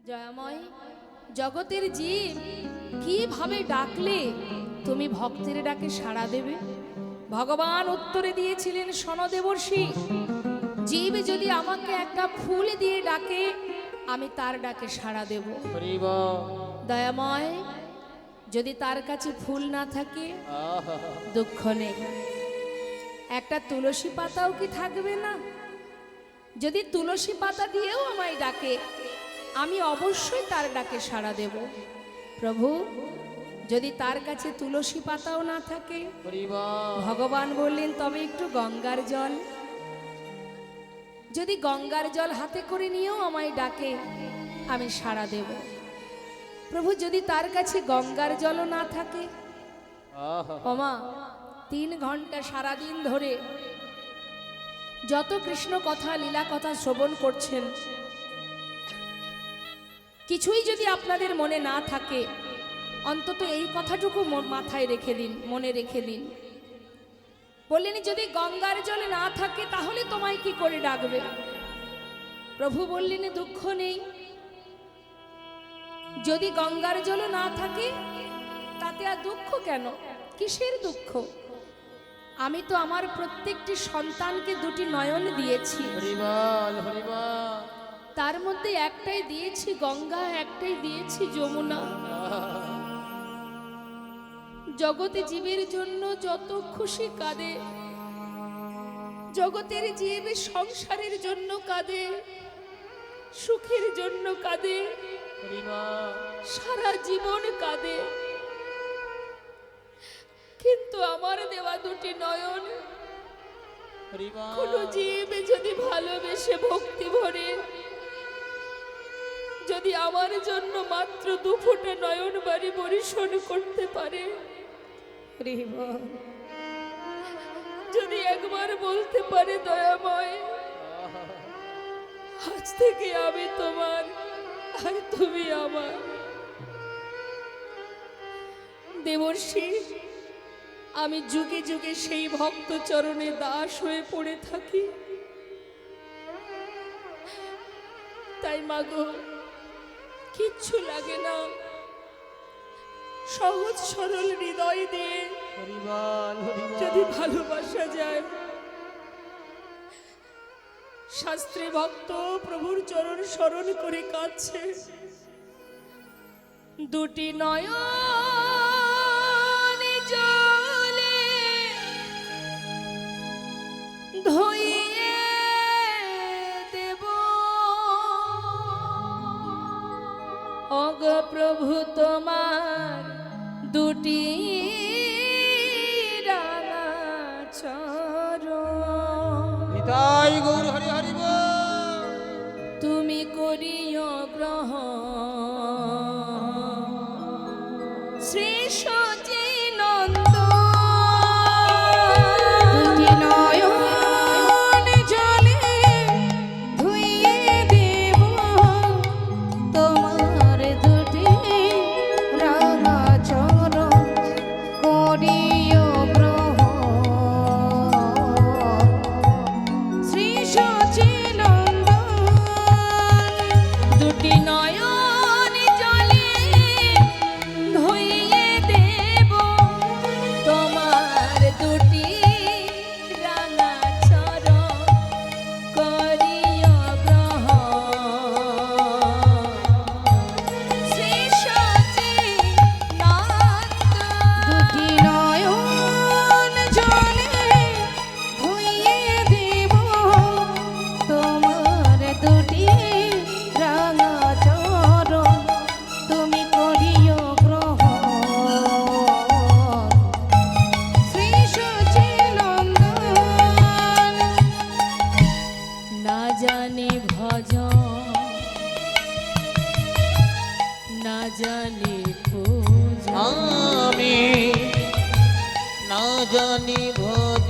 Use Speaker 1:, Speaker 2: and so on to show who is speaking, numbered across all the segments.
Speaker 1: জয়াময়, জগতের জীব কিভাবে ডাকলে তুমি ভক্তের ডাকে সাড়া দেবে? ভগবান উত্তরে দিয়েছিলেন, শোনো দেবর্ষি, জীব যদি আমাকে একটা ফুল দিয়ে ডাকে আমি তার ডাকে সাড়া দেব। দয়াময়, যদি তার কাছে ফুল না থাকে দুঃখ নেই, একটা তুলসী পাতাও কি থাকবে না? যদি তুলসী পাতা দিয়েও আমায় ডাকে আমি অবশ্যই তার ডাকে সাড়া দেব। প্রভু, যদি তার কাছে তুলসী পাতাও না থাকে, ভগবান বললেন তবে একটু গঙ্গার জল, যদি গঙ্গার জল হাতে করে নিয়েও আমায় ডাকে আমি সাড়া দেব। প্রভু, যদি তার কাছে গঙ্গার জলও না থাকে, ওমা 3 ঘন্টা সারাদিন ধরে যত কৃষ্ণ কথা লীলা কথা শ্রবণ করছেন, কিছুই যদি আপনাদের মনে না থাকে, অন্তত এই কথাটুকু মাথায় রেখে দিন, মনে রেখে দিন। বললেন যদি গঙ্গার জলে না থাকে তাহলে তোমায় কি করে ডাকবে? প্রভু বললেন দুঃখ নেই, যদি গঙ্গার জল না থাকে তাতে আর দুঃখ কেন? কিসের দুঃখ? আমি তো আমার প্রত্যেকটি সন্তানকে 2টি নয়ন দিয়েছি, তার মধ্যে একটাই দিয়েছি গঙ্গা, একটাই দিয়েছি যমুনা। জগতে জীবের জন্য যত খুশি কাঁদে, জগতের জীব সংসারের জন্য কাঁদে, সুখের জন্য কাঁদে, সারা জীবন কাঁদে, কিন্তু আমার দেওয়া 2টি নয়ন কোন জীব যদি ভালোবেসে ভক্তি ভরে যদি আমার জন্য মাত্র 2 ফোঁটা নয়ন বাড়ি বরিশন করতে পারে, যদি একবার বলতে পারে দয়াময় আজ থেকে আমি তোমার আর তুমি আমার, দেবর্ষি আমি যুগে যুগে সেই ভক্ত চরণে দাস হয়ে পড়ে থাকি। তাই মাগো, কিচ্ছু লাগে না, সহজ সরল হৃদয় দিয়ে যদি ভালোবাসা যায়। শাস্ত্রী ভক্ত প্রভুর চরণ স্মরণ করে কাঁদছে, 2টি নয়ন জলে ধুইয়ে দেব, ওগো প্রভু তোমার 2টি রাঙা চরণ, তুমি করিও গ্রহণ। শ্রী সচিনন্দ
Speaker 2: জানি ভজ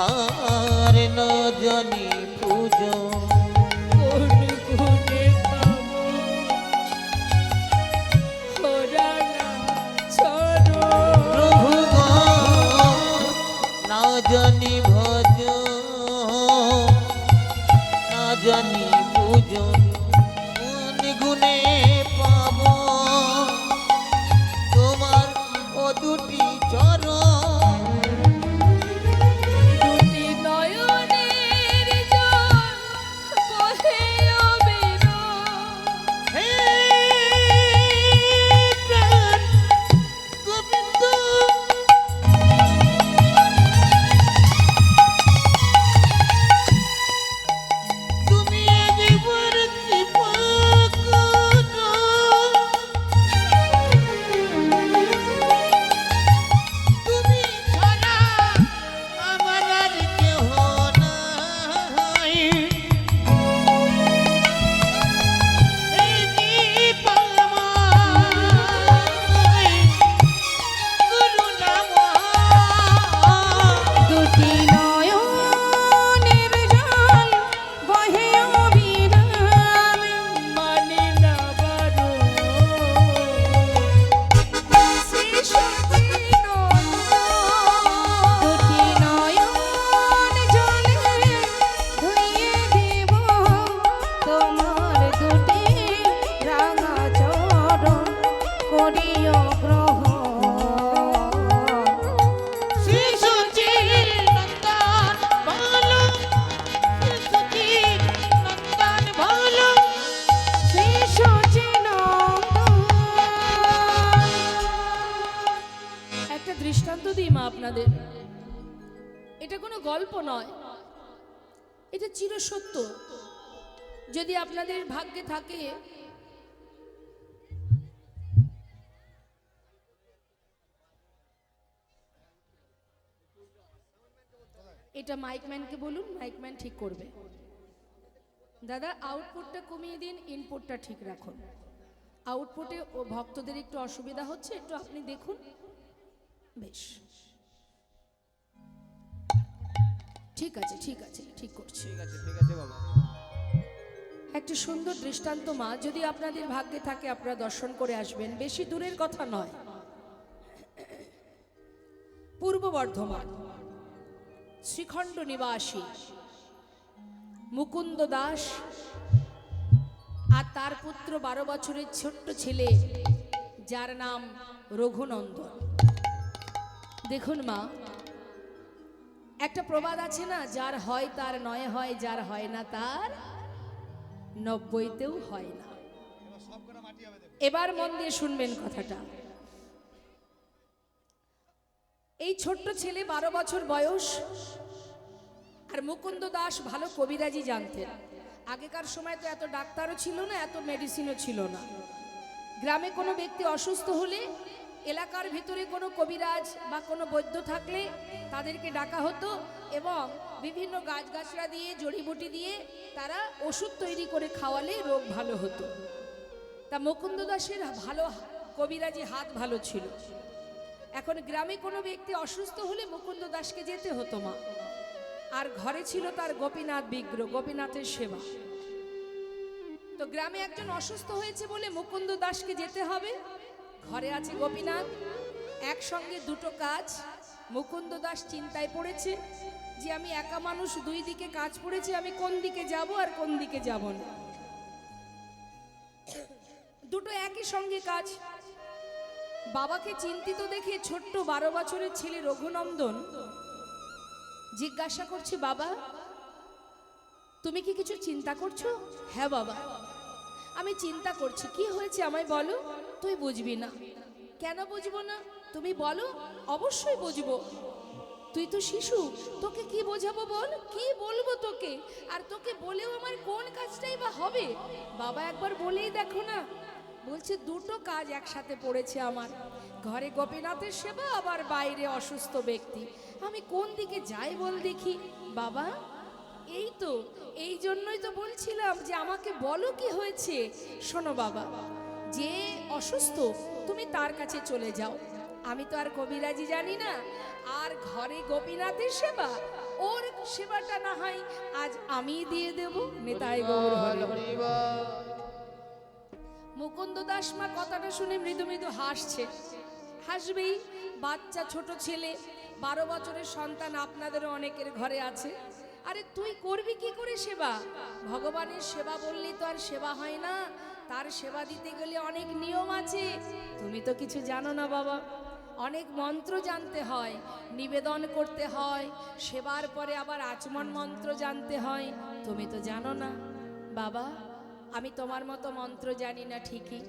Speaker 2: আর না জানি পুজো,
Speaker 1: কোন গুণে পাবো হরানা চরণ।
Speaker 2: প্রভু না জানি ভজ না জানি পূজন কোন গুণে পাব তোমার ও দুটি চরণ
Speaker 1: দুটি নয়নের জল বহে অবিরাম।
Speaker 2: হে প্রাণ গোবিন্দ তুমি একবার কৃপা করো তুমি ছাড়া আমার আর কেহ নাই এই দীপাময় করুণাময়
Speaker 1: দুটি নয়নের জল বহে অবিরাম। মানি না বারণ শ্রী সতীনন্দন। দুটি নয়ন জলে ধুইয়ে দেব তোমার দুটি রাঙা চরণ করিও গ্রহণ।
Speaker 2: শিশুচির নন্দন ভালো শিশুচির নন্দন ভালো
Speaker 1: শ্রী সচিনন্দন। একটা দৃষ্টান্ত দিই মা আপনাদের, এটা কোনো গল্প নয়, এটা চিরসত্য। যদি আপনাদের ভাগ্যে থাকে এটা মাইকম্যানকে বলুন, মাইকম্যান ঠিক করবে। দাদা আউটপুটটা কমিয়ে দিন, ইনপুটটা ঠিক রাখুন। আউটপুটে ও ভক্তদের একটু অসুবিধা হচ্ছে, একটু আপনি দেখুন। বেশ, ঠিক আছে ঠিক আছে, ঠিক করছি।
Speaker 2: ঠিক আছে বাবা
Speaker 1: একটা সুন্দর দৃষ্টান্ত মা, যদি আপনাদের ভাগ্যে থাকে আপনারা দর্শন করে আসবেন, বেশি দূরের কথা নয়। পূর্ব বর্ধমান শ্রীখণ্ড নিবাসী মুকুন্দ দাস আর তার পুত্র 12 বছরের ছোট্ট ছেলে যার নাম রঘুনন্দন। দেখুন মা, একটা প্রবাদ আছে না, যার হয় তার নয় হয়, যার হয় না তার 90তেও হয় না। এবার মন দিয়ে শুনবেন কথাটা। এই ছোট্ট ছেলে 12 বছর বয়স, আর মুকুন্দ দাস ভালো কবিরাজি জানতেন। আগেকার সময় তো এত ডাক্তারও ছিল না, এত মেডিসিনও ছিল না। গ্রামে কোনো ব্যক্তি অসুস্থ হলে এলাকার ভিতরে কোনো কবিরাজ বা কোনো বৈদ্য থাকলে তাদেরকে ডাকা হতো এবং বিভিন্ন গাছগাছড়া দিয়ে জড়িবুটি দিয়ে তারা ওষুধ তৈরি করে খাওয়ালে রোগ ভালো হতো। তা মুকুন্দ দাসের ভালো কবিরাজি হাত ভালো ছিল। এখন গ্রামে কোনো ব্যক্তি অসুস্থ হলে মুকুন্দ দাসকে যেতে হতো মা। আর ঘরে ছিল তার গোপীনাথ বিগ্রহ, গোপীনাথের সেবা। তো গ্রামে একজন অসুস্থ হয়েছে বলে মুকুন্দ দাসকে যেতে হবে, ঘরে আছে গোপীনাথ, একসঙ্গে দুটো কাজ। মুকুন্দ দাস চিন্তায় পড়েছে যে আমি একা মানুষ, দুই দিকে কাজ পড়েছে, আমি কোন দিকে যাব আর কোন দিকে যাব না। দুটো একই সঙ্গে কাজ। বাবাকে চিন্তিত দেখে ছোট্ট 12 বছরের ছেলে রঘুনন্দন জিজ্ঞাসা করছে, বাবা তুমি কি কিছু চিন্তা করছো? হ্যাঁ বাবা, আমি চিন্তা করছি। কি হয়েছে আমায় বলো। তুই বুঝবি না। কেন বুঝবো না? তুমি বলো, অবশ্যই বুঝবো। তুই তো শিশু, তোকে কি বোঝাবো বল, কি বলবো তোকে? আর তোকে বলেও আমার কোন কাজটাই বা হবে? বাবা একবার বলেই দেখো না। বলছে দুটো কাজ একসাথে পড়েছে আমার, ঘরে গোপীনাথের সেবা আবার বাইরে অসুস্থ ব্যক্তি, আমি কোন দিকে যাই বল দেখি। বাবা এই তো, এই জন্যই তো বলছিলাম যে আমাকে বলো কি হয়েছে। শোনো বাবা, যে অসুস্থ তুমি তার কাছে চলে যাও। আমি তো আর কবিরাজি জানি না, আর ঘরে গোপীনাথের সেবা, ওর সেবাটা না হয় আজ আমি দিয়ে দেব। নেতাই গৌর হরি। মুকুন্দ দাস মা কথাটা শুনে মৃদু মৃদু হাসছে। হাসবেই, বাচ্চা ছোট ছেলে, 12 বছরের সন্তান আপনাদেরও অনেকের ঘরে আছে। আরে তুই করবি কি করে সেবা? ভগবানের সেবা বললি তো আর সেবা হয় না, তার সেবা দিতে গেলে অনেক নিয়ম আছে। তুমি তো কিছু জানো না বাবা, অনেক মন্ত্র জানতে হয়, নিবেদন করতে হয়, সেবার পরে আবার আচমন মন্ত্র জানতে হয়। তুমি তো জানো না বাবা। আমি তোমার মতো মন্ত্র জানি না ঠিকই,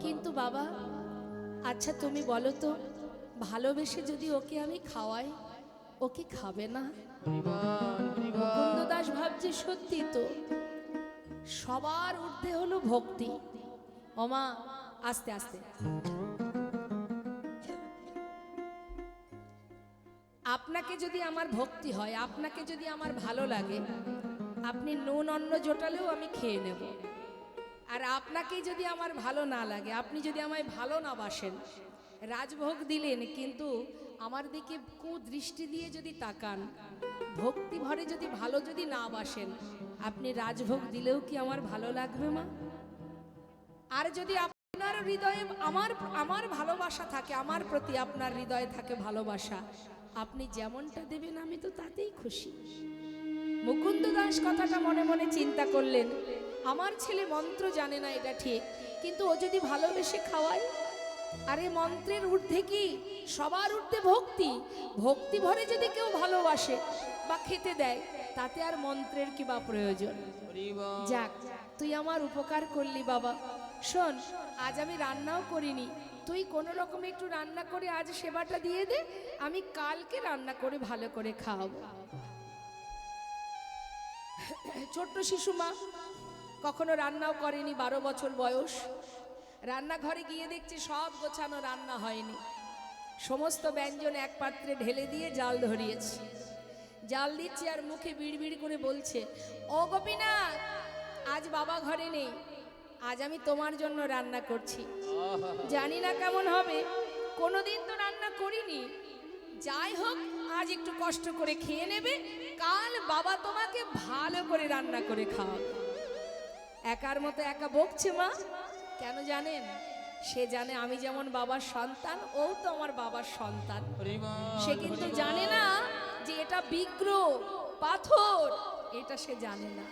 Speaker 1: কিন্তু বাবা আচ্ছা তুমি বলো তো, ভালোবেসে যদি ওকে আমি খাওয়াই, ও কি খাবে না? মুকুন্দ দাস ভাবছে সত্যি তো, সবার ঊর্ধ্বে হলো ভক্তি। ওমা আস্তে আস্তে, আপনাকে যদি আমার ভক্তি হয়, আপনাকে যদি আমার ভালো লাগে, আপনি নুন অন্ন জোটালেও আমি খেয়ে নেব। আর আপনাকে যদি আমার ভালো না লাগে, আপনি যদি আমায় ভালো না বাসেন, রাজভোগ দিলেন কিন্তু আমার দিকে কুদৃষ্টি দিয়ে যদি তাকান, ভক্তি ভরে যদি ভালো যদি না বাসেন, আপনি রাজভোগ দিলেও কি আমার ভালো লাগবে মা? আর যদি আপনার হৃদয়ে আমার ভালোবাসা থাকে, আমার প্রতি আপনার হৃদয়ে থাকে ভালোবাসা, আপনি যেমনটা দেবেন আমি তো তাতেই খুশি। মুকুন্দ দাস কথাটা মনে মনে চিন্তা করলেন, আমার ছেলে মন্ত্র জানে না এটা ঠিক, কিন্তু ও যদি ভালোবেসে খাওয়ায়, আরে মন্ত্রের ঊর্ধ্বে কি? সবার ঊর্ধ্বে ভক্তি। ভক্তি ভরে যদি কেউ ভালোবাসে বা খেতে দেয়, তাতে আর মন্ত্রের কি বা প্রয়োজন? যাক, তুই আমার উপকার করলি বাবা। শোন, আজ আমি রান্নাও করিনি, তুই কোনো রকমে একটু রান্না করে আজ সেবাটা দিয়ে দে, আমি কালকে রান্না করে ভালো করে খাওয়াবো। ছোট্ট শিশু মা কখনো রান্নাও করেনি, 12 বছর বয়স। রান্নাঘরে গিয়ে দেখছি সব গোছানো, রান্না হয়নি। সমস্ত ব্যঞ্জন এক পাত্রে ঢেলে দিয়ে জাল ধরিয়েছি। জাল দিচ্ছে আর মুখে বিড়বিড় করে বলছে, ও গোপীনাথ, আজ বাবা ঘরে নেই, আজ আমি তোমার জন্য রান্না করছি। জানি না কেমন হবে, কোনোদিন তো রান্না করিনি, যাই হোক আজ একটু কষ্ট করে খেয়ে নেবে, কাল বাবা তোমাকে ভালো করে রান্না করে খাওয়াবে। একার মতো একা বকছে মা, কেন জানেন? সে জানে আমি যেমন বাবার সন্তান, ও তো আমার বাবার সন্তান। সে কিন্তু জানে না যে এটা বিগ্রহ পাথর, এটা সে জানে না।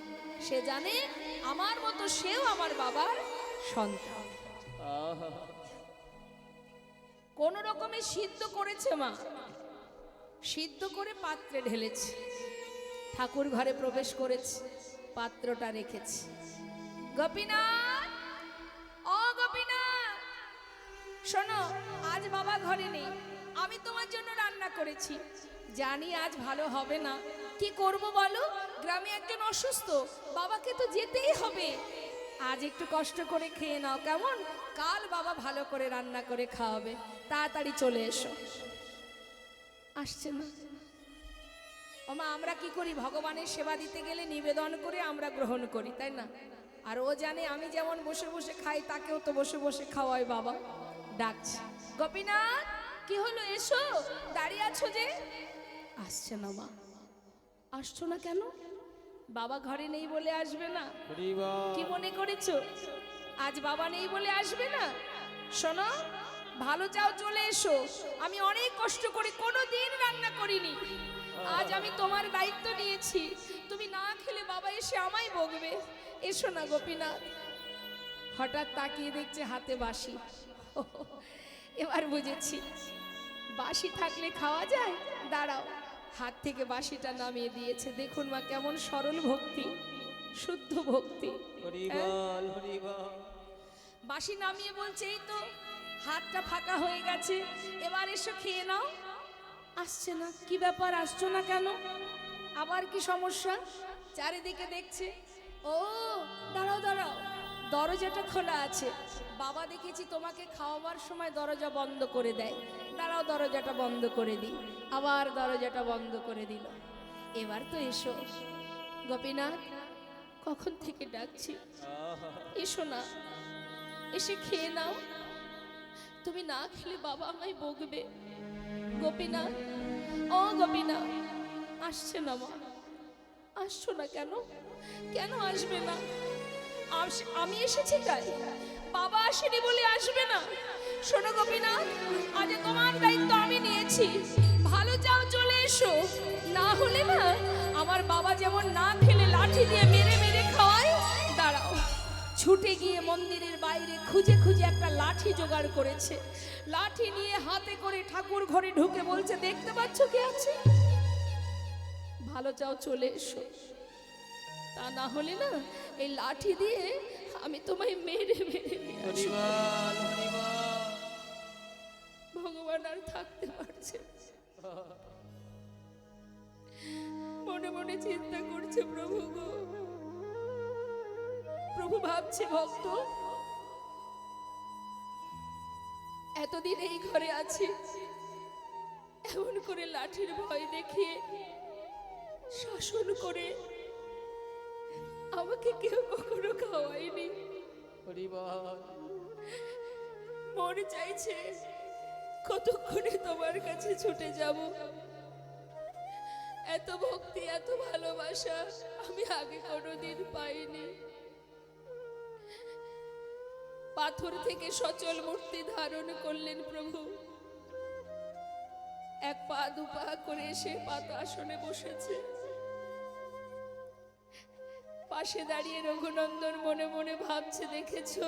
Speaker 1: সে জানে আমার মতো সেও আমার বাবার সন্তান। কোন রকমে সিদ্ধ করেছে মা, সিদ্ধ করে পাত্রে ঢেলেছে, ঠাকুর ঘরে প্রবেশ করেছে, পাত্রটা রেখেছে। গোপীনাথ, ও গোপীনাথ, শোনো, আজ বাবা ঘরে নেই, আমি তোমার জন্য রান্না করেছি। জানি আজ ভালো হবে না, কি করব বলো? গ্রামে একজন অসুস্থ, বাবাকে তো যেতেই হবে। আজ একটু কষ্ট করে খেয়ে নাও কেমন? কাল বাবা ভালো করে রান্না করে খাওয়াবে, তাড়াতাড়ি চলে এসো। আসছে না। ওমা, আমরা কি করি? ভগবানের সেবা দিতে গেলে নিবেদন করে আমরা গ্রহণ করি, তাই না? আর ও জানে আমি যেমন বসে বসে খাই, তাকেও তো বসে বসে খাওয়াই বাবা। ডাকছে, গোপীনাথ, কি হলো? এসো, দাঁড়িয়ে আছো যে? আসছে না মা। আসছো না কেন? বাবা ঘরে নেই বলে আসবে না? কি মনে করেছো আজ বাবা নেই বলে আসবে না? শোনো, ভালো চাও চলে এসো। আমি অনেক কষ্ট করে কোনোদিন রান্না করিনি, আজ আমি তোমার দায়িত্ব নিয়েছি। তুমি না খেলে বাবা এসে আমায় বকবে। এসো না গোপীনাথ। হঠাৎ তাকিয়ে দেখছে হাতে বাঁশি। এবার বুঝেছি, বাঁশি থাকলে খাওয়া যায়। দাঁড়াও, হাত থেকে বাঁশিটা নামিয়ে দিয়েছে। দেখুন মা, কেমন সরল ভক্তি, শুদ্ধ ভক্তি। বাঁশি নামিয়ে বলছে, এই তো হাতটা ফাঁকা হয়ে গেছে, এবার এসো খেয়ে নাও। আসছে না, কি ব্যাপার? আসছো না কেন? আবার কি সমস্যা? চারিদিকে দেখছে। ও, দাঁড়াও দাঁড়াও, দরজাটা খোলা আছে। বাবা দেখেছি তোমাকে খাওয়াবার সময় দরজা বন্ধ করে দেয়। দাঁড়াও, দরজাটা বন্ধ করে দিই। আবার দরজাটা বন্ধ করে দিল। এবার তো এসো। গোপীনাথ, কখন থেকে ডাকছি, এসো না, এসে খেয়ে নাও। তুমি না খেলে বাবা আমায় বকবে। গোপীনাথ, ও গোপীনাথ, আসছে না মা। আসছো না কেন? কেন আসবে না? আমি এসেছি তাই? বাবা আসেনি বলে আসবে না? শোনো গোপীনাথ, আজ তোমার দায়িত্ব আমি নিয়েছি। ভালো চাও চলে এসো, না হলে না আমার বাবা যেমন না খেলে লাঠি দিয়ে মেরে মেরে খাওয়ায়, দাঁড়াও। ছুটে গিয়ে মন্দিরের বাইরে খুঁজে খুঁজে একটা লাঠি জোগাড় করেছে। লাঠি নিয়ে হাতে করে ঠাকুর ঘরে ঢুকে বলছে, দেখতে পাচ্ছ কে আছে? ভালো চাও চলে এসো, তা না হলে না এই লাঠি দিয়ে আমি তোমায় মেরে মেরে নিয়ে আসবো।
Speaker 2: হরিবল হরিবল।
Speaker 1: ভগবান আর থাকতে পারছে না। মনে মনে চিন্তা করছে, প্রভু গো, প্রভু ভাবছে ভক্ত এতদিন এই ঘরে আছি, এমন করে লাঠির ভয় দেখিয়ে শাসন করে আমাকে কেউ কখনো খাওয়ায়নি।
Speaker 2: হরিবল।
Speaker 1: মনে চাইছে কতক্ষণে তোমার কাছে ছুটে যাব। এত ভক্তি এত ভালোবাসা আমি আগে কোনোদিন পাইনি। পাথর থেকে সচল মূর্তি ধারণ করলেন প্রভু। এক পা দু পা করে এসে পাতা আসনে বসেছে। পাশে দাঁড়িয়ে রঘুনন্দন মনে মনে ভাবছে, দেখেছো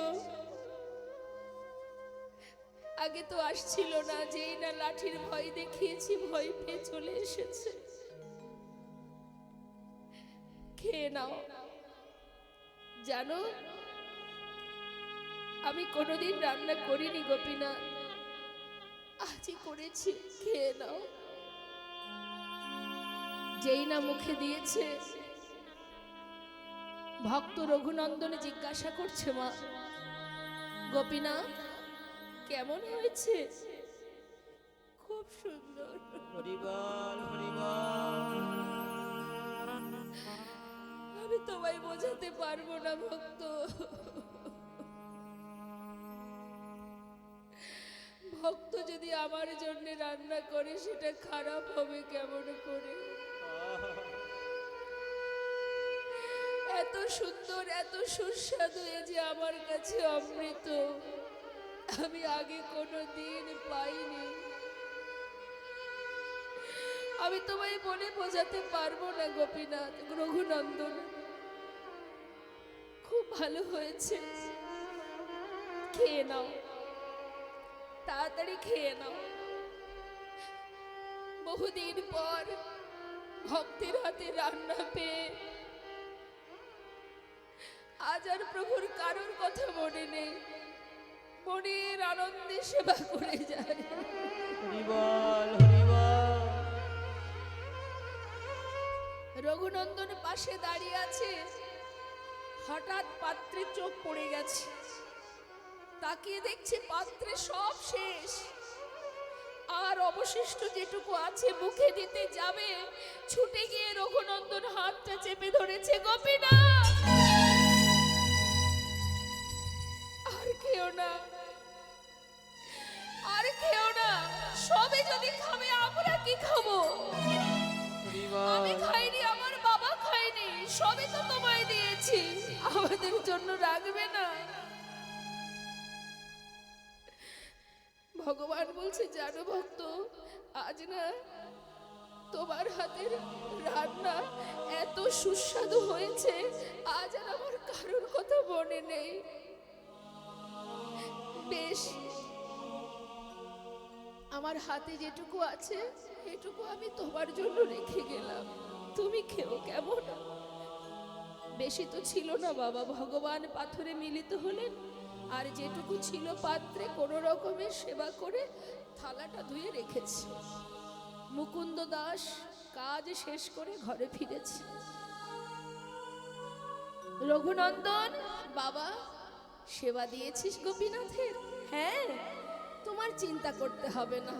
Speaker 1: আগে তো আসছিল না, যেই না লাঠির ভয় দেখিয়েছি ভয় পেয়ে চলে এসেছে। খেয়ে নাও। জানো আমি কোনোদিন রান্না করিনি গোপীনাথ, আজই করেছি, খেয়ে নাও। যেই না মুখে দিয়েছে, ভক্ত রঘুনন্দন জিজ্ঞাসা করছে, মা গোপীনাথ কেমন হয়েছে? খুব সুন্দর।
Speaker 2: হরিবল হরিবল।
Speaker 1: আমি তোমায় বোঝাতে পারবো না ভক্ত। ভক্ত যদি আমার জন্য রান্না করে সেটা খারাপ হবে কেমন করে? এত সুন্দর এত সুস্বাদু এ যে আমার কাছে অমৃত, আমি আগে কোনো দিন পাইনি। আমি তোমায় বলে বোঝাতে পারবো না গোপীনাথ। রঘুনন্দন খুব ভালো হয়েছে, খেয়ে নাও, তাড়াতাড়ি খেয়ে নাও। বহুদিন পর ভক্তের হাতে রান্না পেয়ে আজ আর প্রভুর কারোর কথা মনে নেই, মনের আনন্দে সেবা করে যায়।
Speaker 2: হরিবল হরিবল।
Speaker 1: রঘুনন্দন পাশে দাঁড়িয়ে আছে, হঠাৎ পাত্রে চোখ পড়ে গেছে। তাকিয়ে দেখছে পাত্রে সব শেষ, আর অবশিষ্ট যেটুকু আছে মুখে দিতে যাবে, ছুটে গিয়ে রঘুনন্দন হাতটা চেপে ধরেছে, গোপীনাথ আর খেও না, আর খেও না, সবে যদি খাবে আমরা কি খাবো? আমি খাইনি, আমার বাবা খায়নি, সবই তো তোমায় দিয়েছি, আমাদের জন্য রাখবে না? ভগবান বলছে, জানো ভক্ত, আজ না তোমার হাতের রান্না এত সুস্বাদু হয়েছে, আজ আর আমার কারোর কথা মনে নেই। বেশ, আমার হাতে যেটুকু আছে এটুকু আমি তোমার জন্য রেখে গেলাম, তুমি খেও কেমন? বেশি তো ছিল না বাবা, ভগবান পাথরে মিলিত হলেন, আর যেটুকু ছিল পাত্রে কোনো রকমের সেবা করে থালাটা ধুয়ে রেখেছি। মুকুন্দ দাস কাজ শেষ করে ঘরে ফিরেছে। রঘুনন্দন, বাবা সেবা দিয়েছিস গোপীনাথের? হ্যাঁ, তোমার চিন্তা করতে হবে না,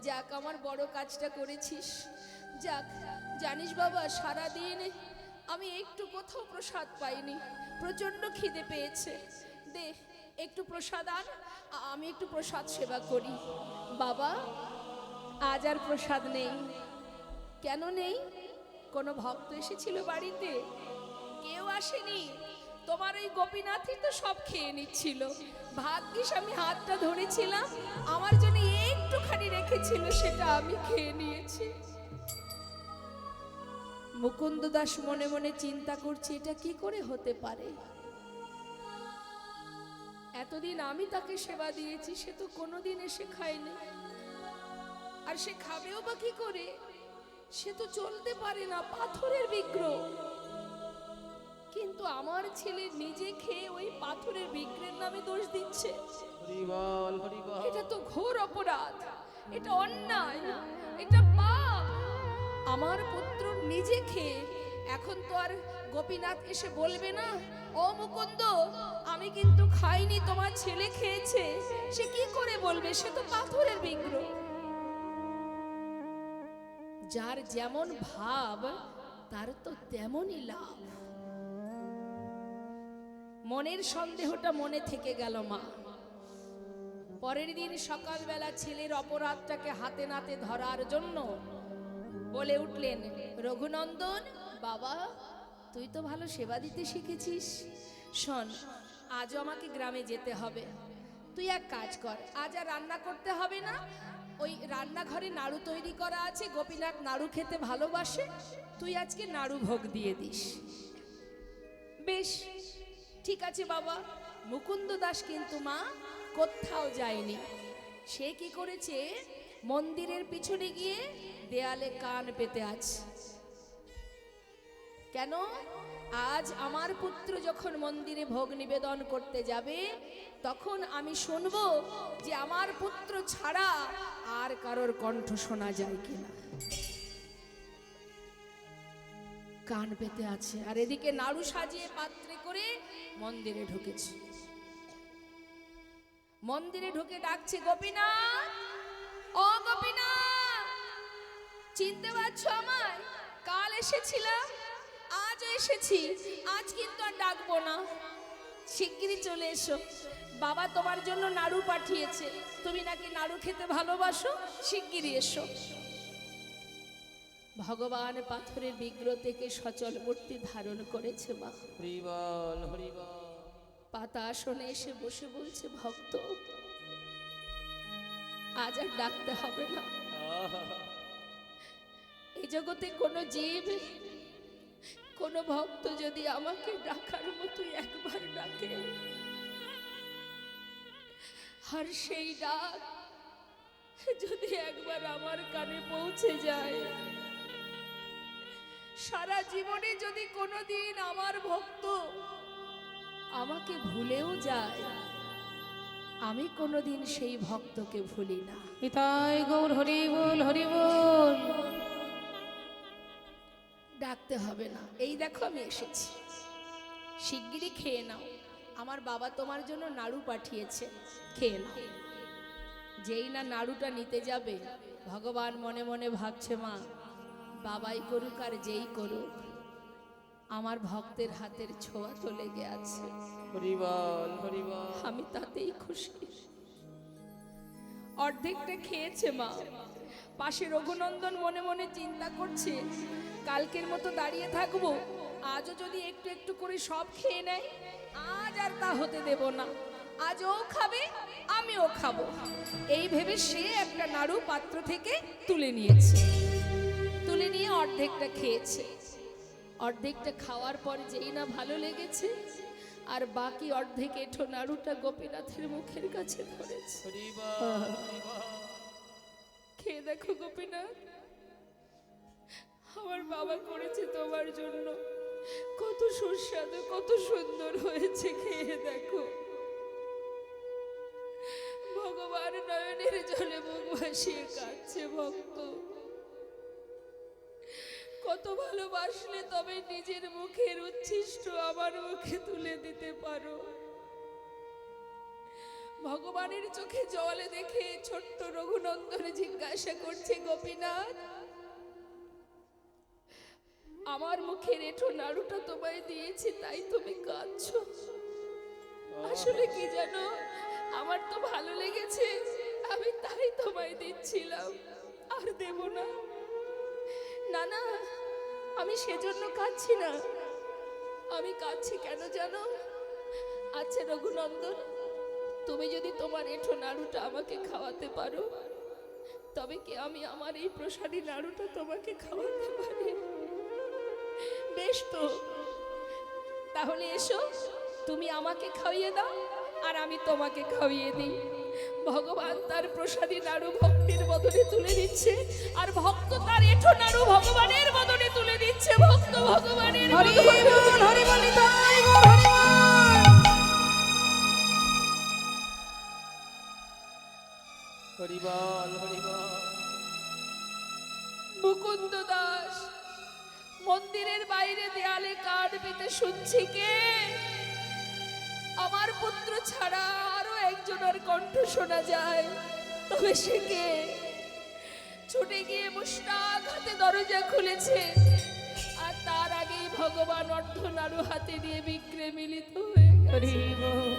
Speaker 1: যাক আমার বড় কাজটা করেছিস। যাক, জানিস বাবা, সারাদিন আমি একটু কোথাও প্রসাদ পাইনি, প্রচন্ড খিদে পেয়েছে, দে একটু প্রসাদ আন, আমি একটু প্রসাদ সেবা করি। বাবা আজ আর প্রসাদ নেই। কেন নেই? কোনো ভক্ত এসেছিল বাড়িতে? কেউ আসেনি, তোমার ওই গোপীনাথই তো সব খেয়ে নিচ্ছিল। ভাগ্যিস আমি হাতটা ধরেছিলাম, আমার জন্য একটুখানি রেখেছিল, সেটা আমি খেয়ে নিয়েছি। মুকুন্দ দাস মনে মনে চিন্তা করছে এটা কি করে হতে পারে। এতদিন আমি তাকে সেবা দিয়েছি, সে তো কোনোদিন এসে খায়নি, আর সে খাবেও বা কি করে? সে তো চলতে পারে না, পাথরের বিগ্রহ। কিন্তু আমার ছেলে নিজে খেয়ে ওই পাথরের বিগ্রহের নামে দোষ দিচ্ছে।
Speaker 2: হরি বল হরি বল।
Speaker 1: এটা তো ঘোর অপরাধ, এটা অন্যায়, এটা পাপ। আমার পুত্র নিজে খেয়ে এখন তো আর গোপীনাথ এসে বলবে না, ও মুকুন্দ আমি কিন্তু খাইনি, তোমার ছেলে খেয়েছে। সে কি করে বলবে? সে তো পাথরের বিগ্রহ। যার যেমন ভাব তার তো তেমনই লাভ। মনের সন্দেহটা মনে থেকে গেল মা। পরের দিন সকালবেলা ছেলের অপরাধটাকে হাতে নাতে ধরার জন্য বলে উঠলেন, রঘুনন্দন বাবা, তুই তো ভালো সেবা দিতে শিখেছিস। শোন, আজও আমাকে গ্রামে যেতে হবে। তুই এক কাজ কর, আজ আর রান্না করতে হবে না। ওই রান্নাঘরে নাড়ু তৈরি করা আছে, গোপীনাথ নাড়ু খেতে ভালোবাসে, তুই আজকে নাড়ু ভোগ দিয়ে দিস। বেশ ঠিক আছে বাবা। মুকুন্দ দাস কিন্তু মা কোথাও যায়নি। সে কি করেছে? মন্দিরের পিছনে গিয়ে দেয়ালে কান পেতে আছে। কেন? আজ আমার পুত্র যখন মন্দিরে ভোগ নিবেদন করতে যাবে, তখন আমি শুনবো যে আমার পুত্র ছাড়া আর কারোর কণ্ঠ শোনা যায় কিনা। কান পেতে আছে, আর এদিকে নাড়ু সাজিয়ে পাত্রে করে মন্দিরে ঢুকেছে। মন্দিরে ঢুকে ডাকছে, গোপীনাথ, ও গোপীনাথ, চিনতে পারছো আমায়? কাল এসেছিলাম, আজও এসেছি, আজ কিন্তু আর ডাকবো না। শিগগিরই চলে এসো, বাবা তোমার জন্য নাড়ু পাঠিয়েছে। তুমি নাকি নাড়ু খেতে ভালোবাসো, শিগগিরই এসো। ভগবান পাথরের বিগ্রহ থেকে সচল মূর্তি ধারণ করেছে মা।
Speaker 2: হরি বল হরি বল।
Speaker 1: পাতা আসনে এসে বসে বলছে, ভক্ত আজ আর ডাকতে হবে না। এই জগতে কোনো জীব, কোনো ভক্ত যদি আমাকে ডাকার মতো একবার ডাকে, আর সেই ডাক যদি একবার আমার কানে পৌঁছে যায়, সারা জীবনে যদি কোনোদিন আমার ভক্ত আমাকে ভুলেও যায়, আমি কোনোদিন সেই ভক্তকে ভুলি না।
Speaker 3: নিতাই গৌর হরি বল হরি বল।
Speaker 1: ডাকতে হবে না, এই দেখো আমি এসেছি, শিগগিরই খেয়ে নাও। আমার বাবা তোমার জন্য নাড়ু পাঠিয়েছে, খেয়ে নাও। যেই না নাড়ুটা নিতে যাবে, ভগবান মনে মনে ভাবছে, মা বাবাই করুক আর যেই করুক, আমার ভক্তের হাতের ছোঁয়া তো লেগে আছে,
Speaker 2: হরি বল হরি বল।
Speaker 1: আমি তাতেই খুশি। অর্ধেকটা খেয়েছে মা। পাশে রঘুনন্দন মনে মনে চিন্তা করছে, কালকের মতো দাঁড়িয়ে থাকবো, আজও যদি একটু একটু করে সব খেয়ে নেয়, আজ আর তা হতে দেব না। আজ ও খাবে, আমিও খাবো। এই ভেবে সে একটা নাড়ু পাত্র থেকে তুলে নিয়েছে, তুলে নিয়ে অর্ধেকটা খেয়েছে। অর্ধেকটা খাওয়ার পর যেই না ভালো লেগেছে, আর বাকি অর্ধেক এঁঠো নাড়ুটা গোপীনাথের মুখের কাছে ধরেছে।
Speaker 2: হরি বল হরি বল।
Speaker 1: খেয়ে দেখো গোপীনাথ, আমার বাবা করেছে তোমার জন্য, কত সুস্বাদু, কত সুন্দর হয়েছে, খেয়ে দেখো। ভগবান নয়নের জলে মুখ ভাসিয়ে কাঁদছে ভক্ত। কত ভালোবাসলে তবে নিজের মুখের উচ্ছিষ্ট আমার মুখে তুলে দিতে পারো। ভগবানের চোখে জলে দেখে ছোট্ট রঘুনন্দন জিজ্ঞাসা করছে, গোপীনাথ আমার মুখের এঁঠো নাড়ুটা তোমায় দিয়েছি, তাই তুমি কাঁদছো? আসলে কি জানো, আমার তো ভালো লেগেছে, আমি তাই তোমায় দিচ্ছিলাম, আর দেব না। না না, আমি সেজন্য কাঁদছি না। আমি কাঁদছি কেন জানো? আচ্ছা রঘুনন্দন, তুমি যদি তোমার এঁঠো নাড়ুটা আমাকে খাওয়াতে পারো, তবে কি আমি আমার এই প্রসাদী নাড়ুটা তোমাকে খাওয়াতে পারি? বেশ তো, তাহলে এসো, তুমি আমাকে খাইয়ে দাও আর আমি তোমাকে খাইয়ে দিই। ভগবান তার প্রসাদী নাড়ু ভক্তির বদলে তুলে দিচ্ছে, আর ভক্ত তার এঁঠো নাড়ু ভগবানের বদলে তুলে দিচ্ছে। ভক্ত ভগবানের
Speaker 3: হরি
Speaker 1: বদলে-
Speaker 3: বল হরি বল নিতাই গৌর হরি বল।
Speaker 2: হরি বল হরি বল।
Speaker 1: মুকুন্দ দাস, মন্দিরের বাইরে দেয়ালে কাঠ পেতে শুনছি কে? আমার পুত্র ছাড়া আরো একজনের কণ্ঠ শোনা যায়, তবে সে কে? ছুটে গিয়ে মুশতাক হাতে দরজা খুলেছে, আর তার আগেই ভগবান অর্ধনাড়ু হাতে নিয়ে বিক্রে মিলিত হয়ে গেছে।
Speaker 3: হরি বল।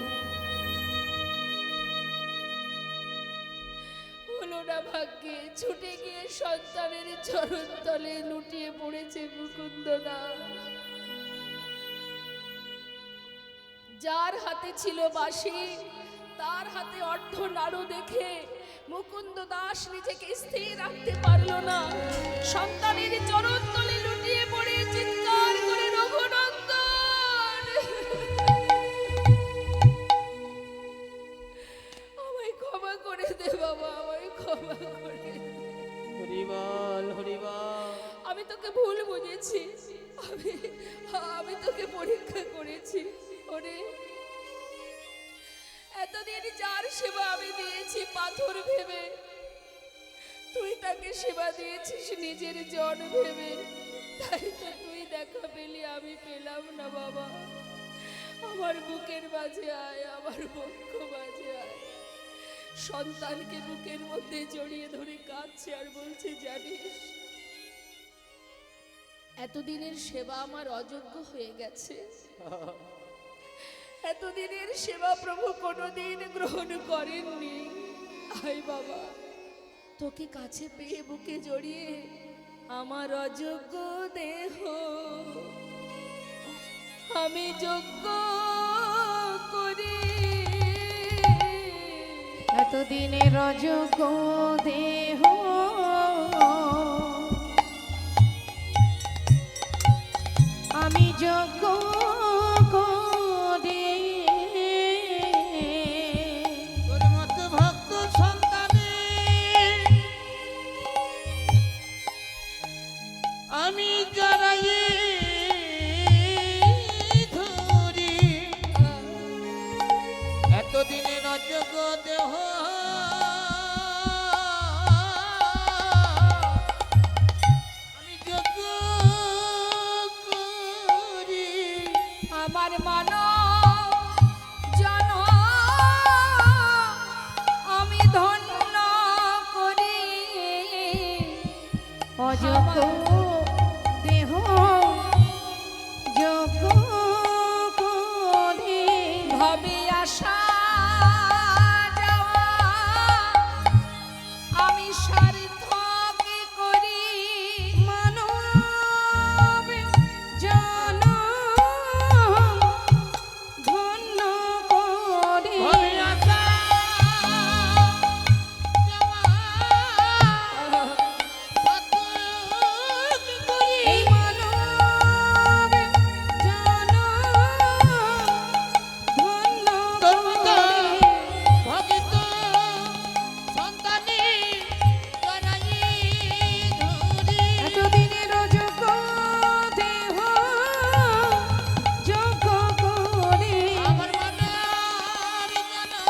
Speaker 1: হলো না ভাগ্যে, ছুটে গিয়ে সন্তানের চরণ তলে লুটিয়ে পড়েছে মুকুন্দ দাস। যার হাতে ছিল বাঁশি, তার হাতে অর্ধ নাড়ু দেখে মুকুন্দ দাস নিজেকে স্থির রাখতে পারল না। সন্তানের চরণ তলে লুটিয়ে পড়ে চিৎকার করে রঘুনন্দন, আমায় ক্ষমা করে দে বাবা, আমায় ক্ষমা করে দে।
Speaker 2: হরি বল হরি বল।
Speaker 1: আমি তোকে ভুল বুঝেছি, আমি আমি তোকে পরীক্ষা করেছি। ওরে, এতদিন যার সেবা আমি দিয়েছি পাথর ভেবে, তুই তাকে সেবা দিয়েছিস নিজের জন ভেবে। তাই তো তুই দেখা পেলি, আমি পেলাম না বাবা। আমার বুকের মাঝে আয়, আমার বক্ষ মাঝে আয়। সন্তানকে বুকের মধ্যে জড়িয়ে ধরে কাঁদছে আর বলছে, জানিস এতদিনের সেবা আমার অযোগ্য হয়ে গেছে। এতদিনের সেবা প্রভু কোনোদিন গ্রহণ করেননি। আয় বাবা, তোকে কাছে পেয়ে বুকে জড়িয়ে আমার অযোগ্য দেহ আমি যোগ্য করি।
Speaker 3: এতদিনের অযোগ্য দেহ আমি যোগ্য করে।
Speaker 2: তোর মতো ভক্ত সন্তানের আমি জড়াই ধরি, এতদিনের অযোগ্য দেহ আমি যোগ্য করি।
Speaker 1: আমার মানব জন্ম আমি ধন্য করি।
Speaker 3: অযোগ্য দেহ যোগ্য করে।
Speaker 1: ভবে আশা যাওয়া আমি সার্থক করি।
Speaker 3: মানব জনম ধন্য করে।
Speaker 2: ভবে আশা যাওয়া সার্থক করি।
Speaker 3: এই মানব জনম ধন্য
Speaker 2: তোর মতো
Speaker 3: করে।
Speaker 2: ভক্ত সন্তানে জড়াই ধরি।
Speaker 3: এতদিনের অযোগ্য দেহ যোগ্য করে।
Speaker 2: আমার মনের জানা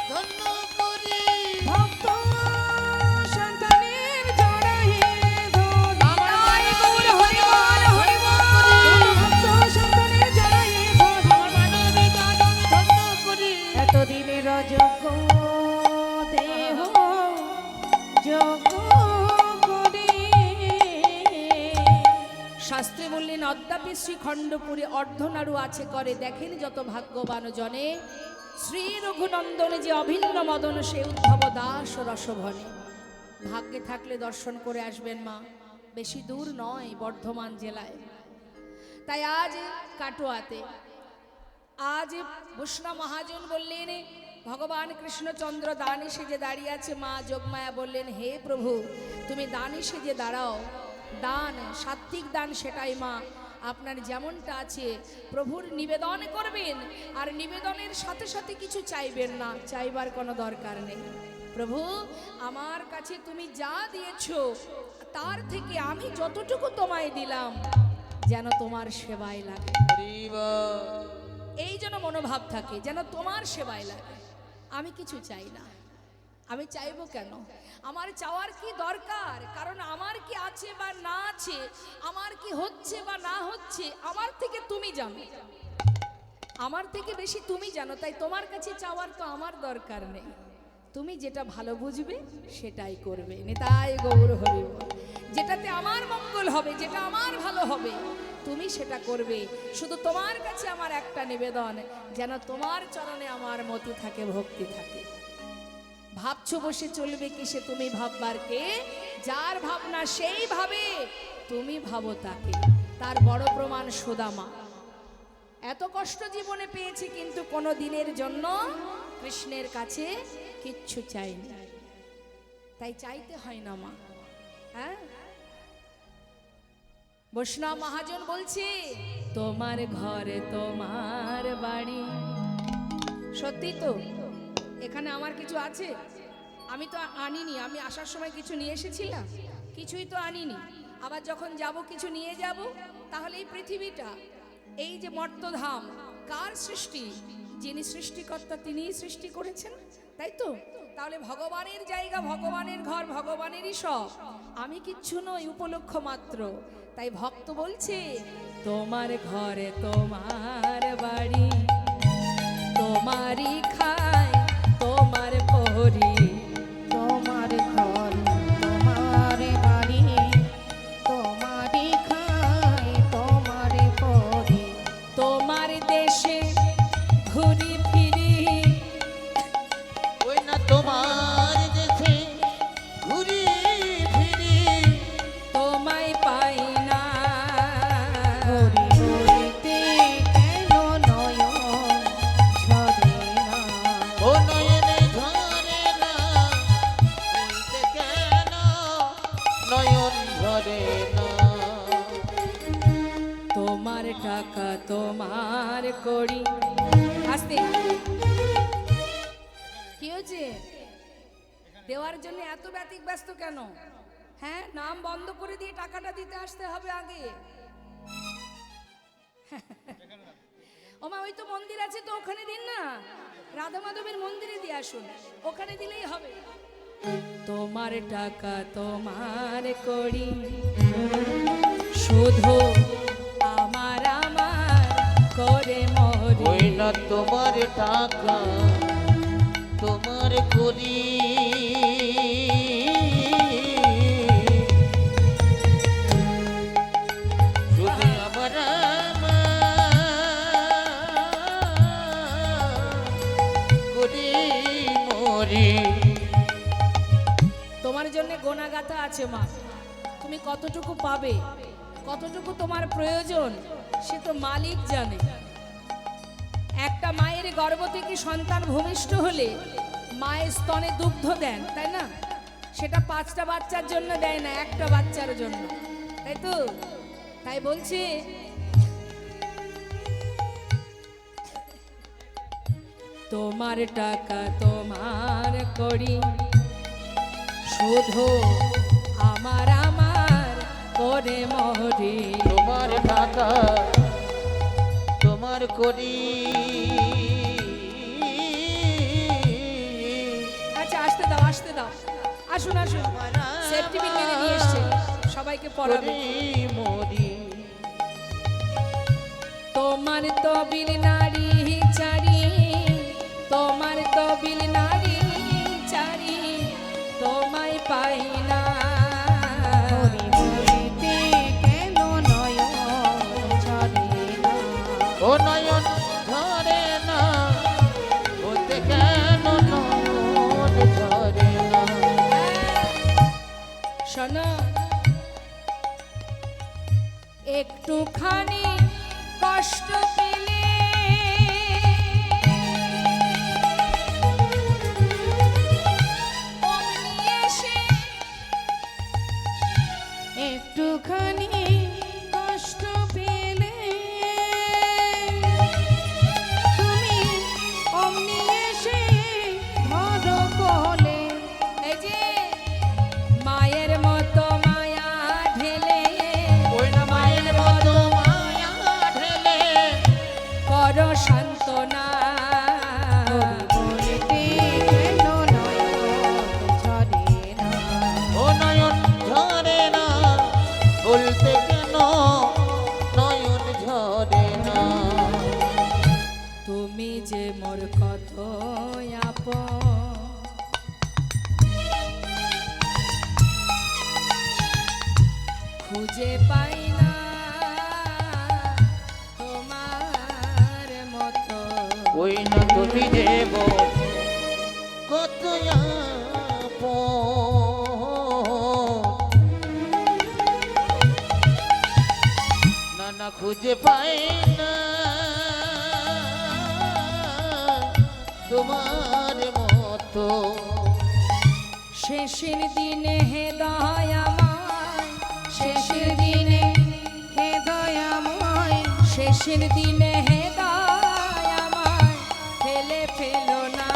Speaker 2: ধন্য করি।
Speaker 3: ভক্ত সন্তানের জড়াইয়ে ধরি।
Speaker 2: আমার
Speaker 1: তাই গৌর হরি বল, হরি বল।
Speaker 3: ভক্ত সন্তানের জড়াইয়ে ধরি।
Speaker 2: আমার মানবের জানা আমি ধন্য করি।
Speaker 3: এতদিনের অযোগ্য দেহ যোগ্য করে।
Speaker 1: শাস্ত্রে বললেন, অদ্যাপি শ্রীখণ্ডপুরে অর্ধনাড়ু আছে করে দেখেন যত ভাগ্যবান জনে। শ্রী রঘুনন্দনে যে অভিন্ন মদন সে উদ্ধব দাস ও রসভনে। ভাগ্যে থাকলে দর্শন করে আসবেন মা, বেশি দূর নয়, বর্ধমান জেলায়। তাই আজ কাটোয়াতে আজ বৈষ্ণব মহাজন বললেন, ভগবান কৃষ্ণচন্দ্র দানে সেজে দাঁড়িয়ে আছে। মা যোগমায়া বললেন, হে প্রভু, তুমি দানে সেজে দাঁড়াও, দান, সাত্বিক দান, সেটাই মা আপনার যেমনটা আছে প্রভুর নিবেদন করবেন। আর নিবেদনের সাথে সাথে কিছু চাইবেন না, চাইবার কোনো দরকার নেই। প্রভু আমার কাছে তুমি যা দিয়েছো তার থেকে আমি যতটুকু তোমায় দিলাম যেন তোমার সেবায় লাগে, এই যেন মনোভাব থাকে, যেন তোমার সেবায় লাগে। আমি কিছু চাই না। আমি চাইবো কেন? আমার চাওয়ার কি দরকার? কারণ আমার কি আছে বা না আছে, আমার কি হচ্ছে বা না হচ্ছে, আমার থেকে তুমি জানো, আমার থেকে বেশি তুমি জানো। তাই তোমার কাছে চাওয়ার তো আমার দরকার নেই। তুমি যেটা ভালো বুঝবে সেটাই করবে। নিতাই গৌর হরি বল। যেটাতে আমার মঙ্গল হবে, যেটা আমার ভালো হবে, তুমি সেটা করবে। শুধু তোমার কাছে আমার একটা নিবেদন, যেন তোমার চরণে আমার মতি থাকে, ভক্তি থাকে। ভাবছো বসে চলবে কিসে, তুমি ভাববার কে? যার ভাবনা সেই ভাবে, তুমি ভাবো তাকে। তার বড় প্রমাণ সুদামা। এত কষ্ট জীবনে পেয়েছে কিন্তু কোনো দিনের জন্য কৃষ্ণের কাছে কিচ্ছু চাইনি। তাই চাইতে হয় না মা। হ্যাঁ, বৈষ্ণব মহাজন বলছে তোমার ঘরে তোমার বাড়ি। সত্যি তো, এখানে আমার কিছু আছে? আমি তো আনিনি। আমি আসার সময় কিছু নিয়ে এসেছিলাম? কিছুই তো আনিনি। আবার যখন যাব কিছু নিয়ে যাব। তাহলে এই পৃথিবীটা, এই যে মর্তধাম কার সৃষ্টি? যিনি সৃষ্টিকর্তা তিনিই সৃষ্টি করেছেন, তাই তো? তাহলে ভগবানের জায়গা, ভগবানের ঘর, ভগবানেরই সব। আমি কিচ্ছু নই, উপলক্ষ মাত্র। তাই ভক্ত বলছে তোমার ঘরে তোমার বাড়ি, তোমারই খায় তোমার পরি।
Speaker 3: তোমার ঘর তোমার বাড়ি, তোমারই খাই তোমার পরি।
Speaker 1: তোমার দেশে ঘুরি ফিরি,
Speaker 2: ওই না তোমার দেশে ঘুরি ফিরি,
Speaker 1: তোমায় পাই না।
Speaker 3: হরি হরিতে কেন নয়ন ঝরে না?
Speaker 2: ও নয়নে ঝরে না, বলতে কেন নয়ন ঝরে না।
Speaker 1: তোমার টাকা তোমার করি। আস্তে, কি হয়েছে? দেওয়ার জন্য এত ব্যস্ত কেন? হ্যাঁ, নাম বন্ধ করে দিয়ে টাকাটা দিতে আসতে হবে আগে। ওমা, ওই তো মন্দির আছে তো, ওখানে দিন না। রাধা মাধবের মন্দিরে দিয়ে আসুন, ওখানে দিলেই হবে। তোমার টাকা তোমার করি, শুধু আমার আমার করে মরি।
Speaker 2: ওই না তোমার টাকা তোমার করি, শুধু আমার করি মরি।
Speaker 1: তোমার জন্য গোনাগাথা আছে মা। তুমি কতটুকু পাবে, কতটুকু তোমার প্রয়োজন, সে তো মালিক জানে। একটা মায়ের গর্ভ থেকে সন্তান ভূমিষ্ঠ হলে মায়ের স্তনে দুগ্ধ দেন, তাই না? সেটা 5টা বাচ্চার জন্য দেয় না, একটা বাচ্চার জন্য, তাই তো? তাই বলছি তোমার টাকা তোমার করি, শুধু আমার আমার করে মরি।
Speaker 2: তোমার টাকা তোমার করি।
Speaker 1: আচ্ছা, আসতে দাও, আসতে দাও। আসুন আসুন, সেফটি পিন মেরে নিয়ে এসছে, সবাইকে পড়াবে।
Speaker 2: করি মরি।
Speaker 1: তোমার তবিল নারী চারি, তোমার তবিল নারী চারি, তোমায় পাই না।
Speaker 3: হরি হরিতে কেন নয়ন ঝরে না?
Speaker 2: ও নয়ন ঝরে না, বলতে কেন নয়ন ঝরে না।
Speaker 1: শোনো, একটুখানি কষ্ট পেলে অমনি এসে
Speaker 3: একটু
Speaker 1: মোর কত আপন খুঁজে পাই না তোমার মতো
Speaker 2: ওই না তুমি দেব কত না না খুঁজে পাই না তোমার মতো
Speaker 1: শেষের দিনে হে দয়াময়
Speaker 3: শেষের দিনে হে দয়াময়
Speaker 1: শেষের দিনে হে দয়াময় ফেলে ফেলো না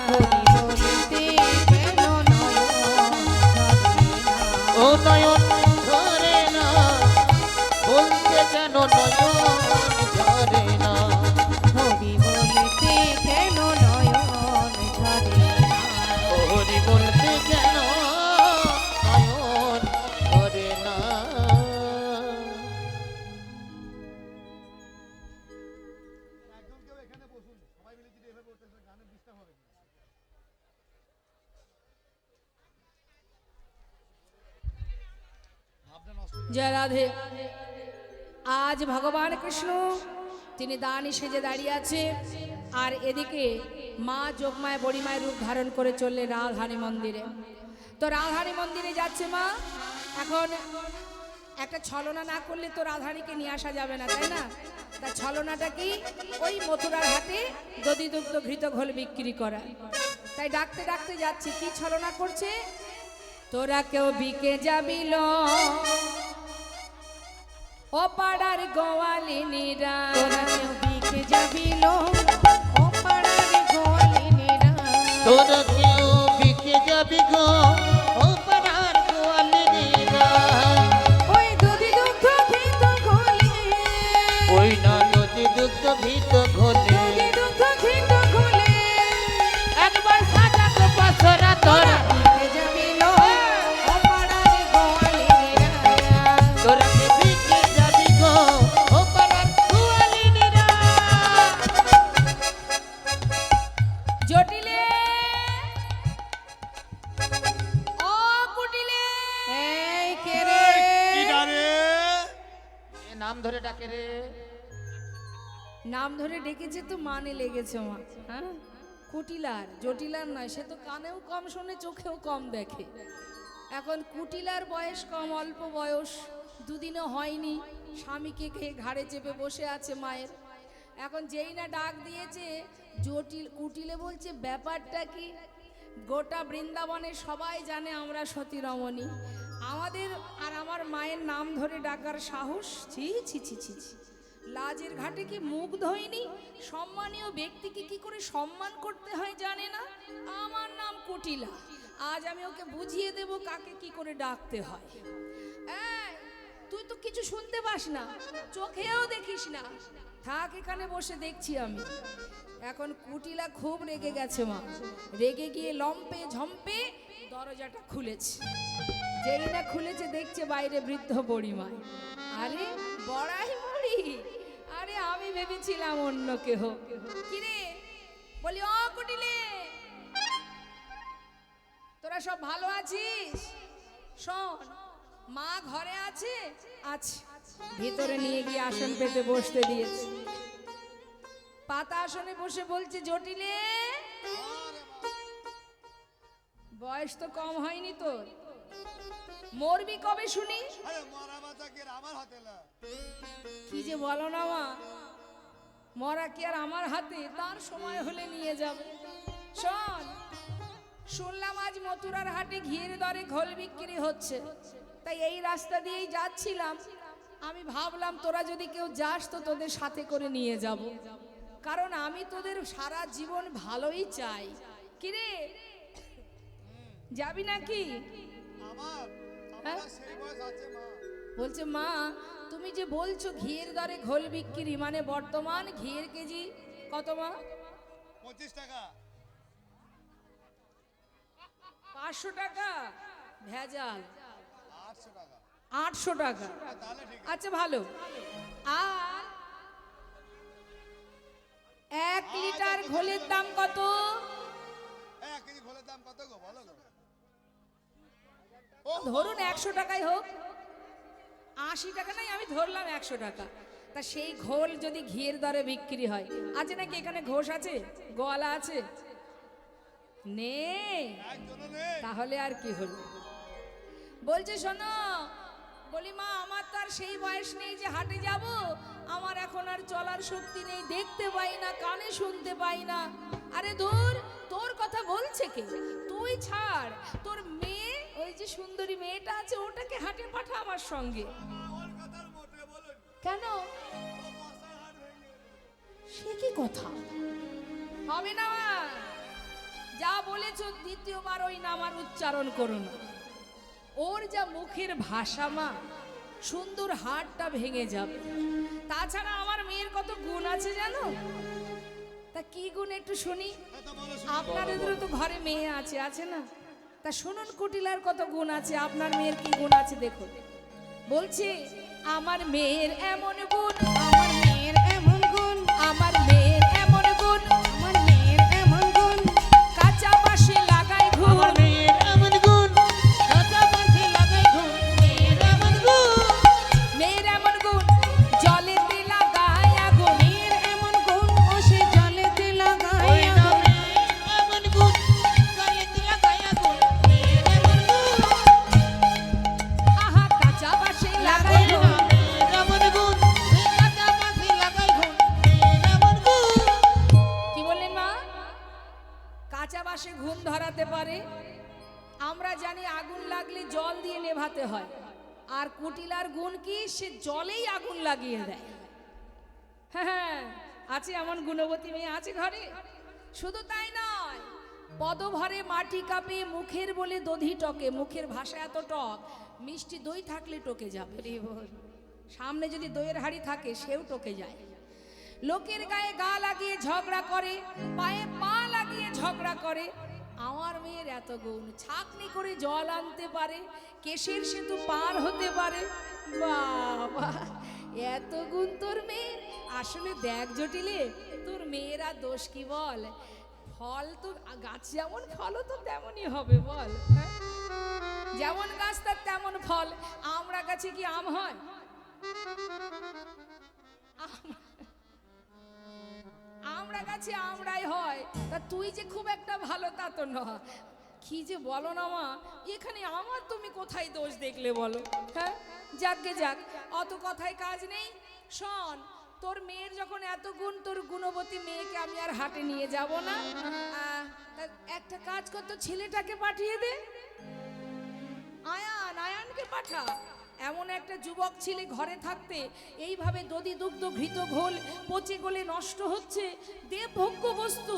Speaker 3: হরি বলিতে কেন
Speaker 2: ও নয়ন ধরে না বলতে কেন নয়ন ধরে না
Speaker 3: হরি বলিতে কেন নয়ন ঝরে না
Speaker 2: হরি বলতে কেন নয়ন ধরে না
Speaker 1: জয় রাধে আজ ভগবান কৃষ্ণ তিনি দানি সেজে দাঁড়িয়ে আছে আর এদিকে মা যোগমায় বড়িমায় রূপ ধারণ করে চললে রাধারানী মন্দিরে তো রাধারানী মন্দিরে যাচ্ছে মা এখন একটা ছলনা না করলে তো রাধারানীকে নিয়ে আসা যাবে না তাই না তা ছলনাটা কি ওই মথুরার হাটে দধি দুগ্ধ ঘৃত ঘোল বিক্রি করা তাই ডাকতে ডাকতে যাচ্ছি কি ছলনা করছে তোরা কেউ বিকে যাবিল ও পাড়ার গোয়ালিনীরা
Speaker 3: তোরা কেউ বিকে যাবিল ও পাড়ার গোয়ালিনীরা
Speaker 2: তোরা কেউ বিকে যাবি গো ও পাড়ার গোয়ালিনীরা
Speaker 3: ওই দধি দুগ্ধ ঘৃত ঘোলে
Speaker 2: ওই না নদী দুগ্ধ ভীত ঘোলে
Speaker 3: দধি দুগ্ধ ঘৃত ঘোলে
Speaker 2: একবার সাজাক পাছরা তোরা
Speaker 3: বিকে যাবিল ও পাড়ার গোয়ালিনীরা
Speaker 2: তোরা কে বিকে যাবি গো ও পাড়ার গোয়ালিনীরা
Speaker 1: জটিলে ও কুটিলে
Speaker 3: এই কে রে
Speaker 2: এ নাম ধরে ডাকে রে
Speaker 1: নাম ধরে ডেকেছে তো মানে লেগেছে মা হ্যাঁ কুটিলার জটিলার নয় সে তো কানেও কম শোনে চোখেও কম দেখে এখন কুটিলার বয়স কম অল্প বয়স দুদিনও হয়নি স্বামীকে খেয়ে ঘাড়ে চেপে বসে আছে মায়ের এখন যেই না ডাক দিয়েছে জটিল কুটিলে বলছে ব্যাপারটা কি গোটা বৃন্দাবনে সবাই জানে আমরা সতী রমণী আমাদের আর আমার মায়ের নাম ধরে ডাকার সাহস ছি ছি ছি ছি ছি লাজের ঘাটে কি মুখ ধোয়নি সম্মানীয় ব্যক্তিকে কি করে সম্মান করতে হয় জানে না আমার নাম কুটিলা আজ আমি ওকে বুঝিয়ে দেব কাকে কি করে ডাকতে হয় এই, তুই তো কিছু শুনতে পাস না চোখেও দেখিস না থাক এখানে বসে দেখছি আমি এখন কুটিলা খুব রেগে গেছে মা রেগে গিয়ে লম্পে ঝম্পে দরজাটা খুলেছে যেই না খুলেছে দেখছে বাইরে বৃদ্ধ বড়িমায় আরে বড়াই বুড়ি আরে আমি ভেবেছিলাম অন্য কেহ কিরে বলি ও কুটিলে তোরা সব ভালো আছিস শোন মা ঘরে আছে আছে ভিতরে নিয়ে গিয়ে আসন পেতে বসতে দিয়েছে পাতা আসনে বসে বলছে জটিলে বয়স তো কম হয়নি তোর মরবি কবে শুনি কি যে বলো না মা মরা কি আর আমার হাতে তার সময় হলে নিয়ে যাবে শোন শুনলাম আজ মথুরার হাটে ঘিয়ের দরে ঘোল বিক্রি হচ্ছে তাই এই রাস্তা দিয়েই যাচ্ছিলাম আমি ভাবলাম তোরা যদি কেউ যাস তো তোদের সাথে করে নিয়ে যাব কারণ আমি তোদের সারা জীবন ভালোই চাই কিরে যাবি নাকি হ্যাঁ? বলছে মা তুমি যে বলছো ঘিয়ের দরে ঘোল বিক্রি মানে বর্তমান ঘিয়ের কেজি কত মা
Speaker 4: 25 টাকা
Speaker 1: 500 টাকা ভেজাল
Speaker 4: 800 টাকা
Speaker 1: 800 টাকা
Speaker 4: তাহলে ঠিক
Speaker 1: আচ্ছা ভালো আর 1 লিটার ঘোলের দাম কত?
Speaker 4: এই 1 কেজি ঘোলের দাম কত গো বলো গো?
Speaker 1: ধরুন 100 টাকাই হোক, 80 টাকা নাই, আমি ধরলাম 100 টাকা। তা সেই ঘোল যদি ঘিয়ের দরে বিক্রি হয়, আছে নাকি এখানে ঘোষ আছে, গোয়ালা আছে? নেই।
Speaker 4: একজনও নেই।
Speaker 1: তাহলে আর কি হলো? বলছে শোনো, বলি মা আমার তো আর সেই বয়স নেই যে হাটে যাব, আমার এখন আর চলার শক্তি নেই, দেখতে পাই না, কানে শুনতে পাই না। আরে দূর, তোর কথা বলছে কে? তুই ছাড়, তোর মেয়ে, ওই যে সুন্দরী মেয়েটা আছে, ওটাকে হাটে পাঠা আমার সঙ্গে।
Speaker 4: ওর কথার মোটে বলুন।
Speaker 1: কেন?
Speaker 4: ও মশার হাট ভেঙে দিল।
Speaker 1: সে কি কথা? হবে না মা, যা বলেছ দ্বিতীয়বার ওই নাম আর উচ্চারণ করো না। ওর যা মুখের ভাষা মা, সুন্দর হাড়টা ভেঙে যাবে। তাছাড়া আমার মেয়ের কত গুণ আছে জানো? তা কি গুণ একটু শুনি।
Speaker 4: এটা বলো শুনি।
Speaker 1: আপনাদেরও তো ঘরে মেয়ে আছে, আছে না? তা শুনুন কুটিলার কত গুণ আছে, আপনার মেয়ের কি গুণ আছে দেখুন। বলছি আমার মেয়ের এমন গুণ,
Speaker 3: আমার মেয়ের এমন গুণ,
Speaker 1: আমার মেয়ের এমন গুণ,
Speaker 3: আমার মেয়ের এমন গুণ,
Speaker 1: কাঁচা বাঁশে লাগাই ঘুম।
Speaker 2: আমার মেয়ের এমন গুণ, কাঁচা বাঁশে লাগাই ঘুম। মেয়ের এমন গুণ,
Speaker 1: মেয়ের এমন গুণ, জলেতে লাগাই আগুন।
Speaker 3: মেয়ের এমন গুণ, ও সে জলেতে লাগায়
Speaker 2: ওই না
Speaker 3: আগুন।
Speaker 2: মেয়ের এমন গুণ, জলেতে লাগাই আগুন। মেয়ের এমন গুণ,
Speaker 1: আহা কাঁচা বাঁশে লাগাই
Speaker 2: ওই না
Speaker 1: ঘুম।
Speaker 2: মেয়ের এমন গুণ, কাঁচা বাঁশে লাগাই ঘুম। মেয়ের এমন গুণ।
Speaker 1: কি বললেন মা? কাঁচা বাঁশে ঘুম ধরাতে পারে? আমরা জানি আগুন লাগলে জল দিয়ে নেভাতে হয়, আর কুটিলার গুণ কি, সে জলেই আগুন লাগিয়ে দেয়। হ্যাঁ হ্যাঁ, আছে এমন গুণবতী মেয়ে আছে ঘরে। শুধু তাই নয়, পদভরে মাটি কাঁপে, মুখের বলে দধি টকে। মুখের ভাষা এত টক, মিষ্টি দই থাকলে টকে যাবে। সামনে যদি দইয়ের হাড়ি থাকে সেও টকে যায়। লোকের গায়ে গা লাগিয়ে ঝগড়া করে, পায়ে পা লাগিয়ে ঝগড়া করে। আমার মেয়ের এত গুণ, ছাকনি করে জল আনতে পারে, কেশের সেতু পার হতে পারে। বাবা, এত গুণ তোর মেয়ের! আসলে দেখ জটিলে, তোর মেয়েরা দোষ কি বল? ফল তো গাছ যেমন, ফলও তো তেমনই হবে বল, হ্যাঁ? যেমন গাছ তার তেমন ফল। আমরা গাছে কি আম হয়? আমরা গাছে আমরাই হয়। তা তুই যে খুব একটা ভালো তা তো নয়। কি যে বলো না মা, এখানে আমার তুমি কোথায় দোষ দেখলে বলো? হ্যাঁ, যাকগে যাক, অত কথায় কাজ নেই। শোন, তোর মেয়ের যখন এত গুণ, তোর গুণবতী মেয়েকে আমি আর হাটে নিয়ে যাব না। তা একটা কাজ কর, তো ছেলেটাকে পাঠিয়ে দে। আয়ানকে পাঠা। এমন একটা যুবক ছেলে ঘরে থাকতে এইভাবে দধি দুগ্ধ ঘৃত ঘোল পচে গলে নষ্ট হচ্ছে। দেবভোগ্য বস্তু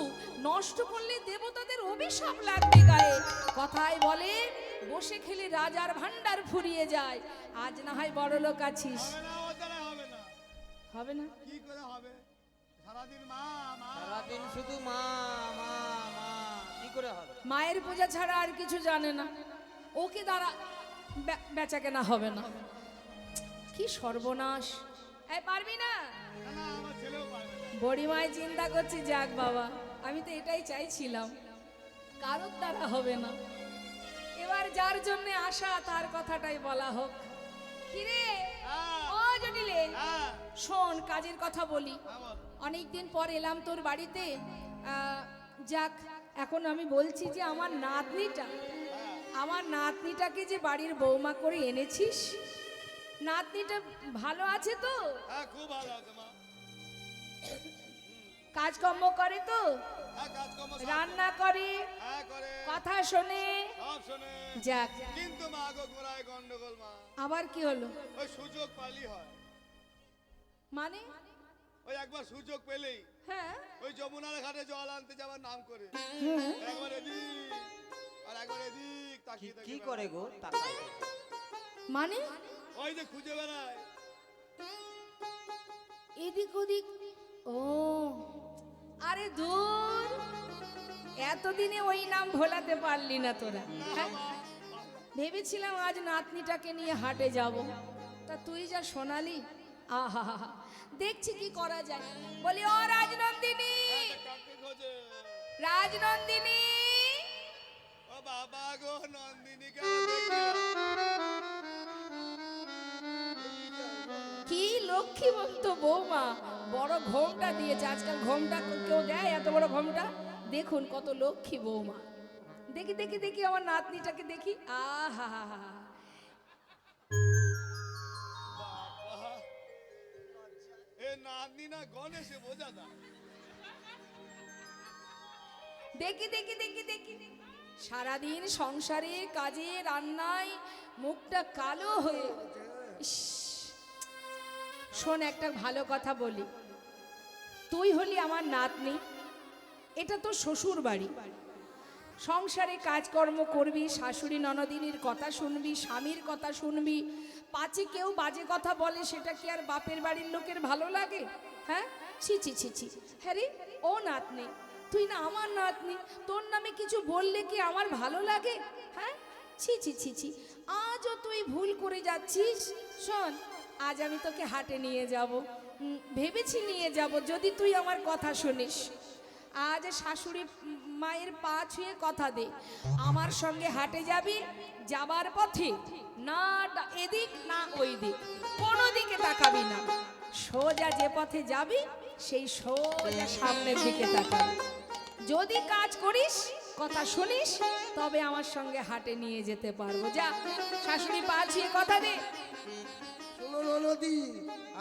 Speaker 1: নষ্ট করলে দেবতাদের অভিশাপ লাগবে গায়ে। কথায় বলে বসে খেলে রাজার ভান্ডার ফুরিয়ে যায়। আজ না হয় বড় লোক আছিস।
Speaker 4: হবে না, ওর দ্বারা হবে না।
Speaker 1: হবে না?
Speaker 4: কি করে হবে? সারাদিন মা মা।
Speaker 2: সারাদিন শুধু মা মা মা, কি করে হবে?
Speaker 1: মায়ের পূজা ছাড়া আর কিছু জানে না। ওকে দ্বারা বেচা কেনা হবে না। কি সর্বনাশ! এই পারবি না?
Speaker 4: না, না, আমার ছেলেও পারবে না।
Speaker 1: বড়িমায় চিন্তা করছি, যাক বাবা, আমি তো এটাই চাইছিলাম, কারোর দ্বারা হবে না। এবার যার জন্য আশা তার কথাটাই বলা হোক। কিরে
Speaker 4: হ্যাঁ,
Speaker 1: ও জটিলে,
Speaker 4: হ্যাঁ,
Speaker 1: শোন, কাজের কথা বলি।
Speaker 4: হ্যাঁ, বল।
Speaker 1: অনেকদিন পর এলাম তোর বাড়িতে। যাক, এখন আমি বলছি যে আমার নাতনিটাকে যে বাড়ির বৌমা করে এনেছিস, নাতনিটা ভালো আছে তো?
Speaker 4: হ্যাঁ, খুব ভালো আছে মা।
Speaker 1: কাজকর্ম করে তো?
Speaker 4: হ্যাঁ, কাজকর্ম সব
Speaker 1: রান্না করে,
Speaker 4: হ্যাঁ করে,
Speaker 1: কথা শোনে?
Speaker 4: সব শোনে।
Speaker 1: যাক,
Speaker 4: কিন্তু মা গো, গোড়ায় গন্ডগোল মা।
Speaker 1: আবার কি হলো?
Speaker 4: ওই সুযোগ পালি হয়।
Speaker 1: মানে?
Speaker 4: ওই একবার সুযোগ পেলেই
Speaker 1: হ্যাঁ,
Speaker 4: ওই যমুনার ঘাটে জল আনতে যাওয়ার নাম করে একবার এদিক আর একবার এদিক তাকিয়ে
Speaker 2: কি
Speaker 4: তাকিয়ে
Speaker 2: করে গো? তাকায়।
Speaker 1: মানে
Speaker 4: ওই যে খুঁজে বেড়ায়।
Speaker 1: এদিক ওদিক। ও, আরে দূর, এতদিনে ওই নাম ভোলাতে পারলি না তোরা, হ্যাঁ? ভেবেছিলাম আজ নাতনিটাকে নিয়ে হাটে যাব, তা তুই যা শোনালি, আহা, দেখছি কি করা যায়। বলি ও রাজনন্দিনী,
Speaker 4: কাকে খোঁজে?
Speaker 1: রাজনন্দিনী,
Speaker 4: ও বাবা গো, নন্দিনীকে দেখলাম।
Speaker 1: কি লক্ষ্মীবন্ত বৌমা, বড় ঘোমটা দিয়েছে। আজকাল ঘোমটা কেউ দেয়? এত বড় ঘোমটা। দেখুন কত লক্ষ্মী বৌমা। দেখি দেখি দেখি আমার নাতনিটাকে দেখি। আহা,
Speaker 4: বাবা, এ নাতনি না গণেশে বোঝা দা।
Speaker 1: দেখি দেখি দেখি দেখি। সারাদিন সংসারে কাজে রান্নায় মুখটা কালো হয়ে। ইস, শোন একটা ভালো কথা বলি, তুই হলি আমার নাতনি, এটা তো শ্বশুর বাড়ি। সংসারে কাজকর্ম করবি, শাশুড়ি ননদিনীর কথা শুনবি, স্বামীর কথা শুনবি। পাছে কেউ বাজে কথা বলে, সেটা কি আর বাপের বাড়ির লোকের ভালো লাগে? হ্যাঁ, ছি ছি ছি ছি। হ্যাঁ রে, ও নাতনি, তুই না আমার নাতনি, তোর নামে কিছু বললে কি আমার ভালো লাগে? হ্যাঁ, ছি ছি ছি ছি। আজও তুই ভুল করে যাচ্ছিস। শোন, আজ আমি তোকে হাটে নিয়ে যাব, ভেবেছি নিয়ে যাব, যদি তুই আমার কথা শুনিস। আজ শাশুড়ি মায়ের পা ছুঁয়ে কথা দে, আমার সঙ্গে হাটে যাবি। যাবার পথে না এদিক না ওই দিক, কোনো দিকে তাকাবি না। সোজা যে পথে যাবি সেই সোজা সামনের দিকে তাকাবি। যদি কাজ করিস, কথা শুনিস, তবে আমার সঙ্গে হাটে নিয়ে যেতে পারবো। যা, শাশুড়ি পা ছুঁয়ে কথা দে।
Speaker 5: শোনো ননদি,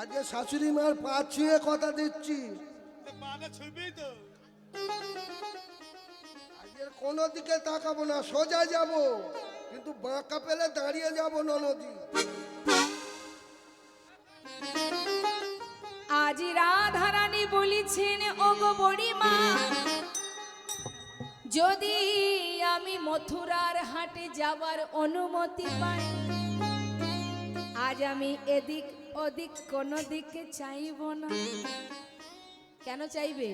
Speaker 5: আজকে শাশুড়ি মার পা ছুঁয়ে কথা দিচ্ছি।
Speaker 4: মানে ছবি তো
Speaker 5: আজকের কোনো দিকে তাকাবো না, সোজা যাব, কিন্তু বাঁকা পেলে দাঁড়িয়ে যাব ননদি।
Speaker 1: আজ রাধারানী বলিছেন, ওগো বুড়িমা, যদি আমি মথুরার হাটে যাবার অনুমতি পাই, আজ আমি এদিক ওদিক কোনো দিকে চাইব না। কেন চাইবে?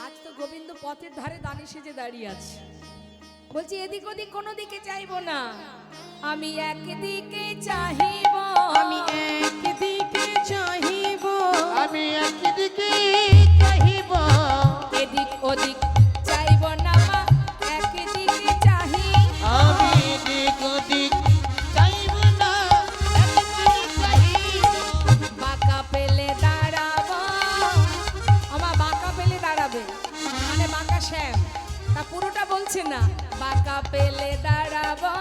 Speaker 1: আজ তো গোবিন্দ পথের ধারে দানি সেজে দাঁড়িয়ে আছে। বলছি এদিক ওদিক কোনো দিকে চাইব না, আমি একদিকে চাহিব,
Speaker 2: আমি একদিকে চাহিব, আমি একদিকে চাহিব,
Speaker 1: এদিক ওদিক চাইব না মা, একদিকে চাহিব।
Speaker 2: আমি এদিক ওদিক চাইব না, একদিকে চাহিব।
Speaker 1: বাঁকা পেলে দাঁড়াবো, আমার বাঁকা পেলে দাঁড়াবে মানে বাঁকা শ্যাম, তা পুরোটা বলছে না। বাঁকা পেলে দাঁড়াবো,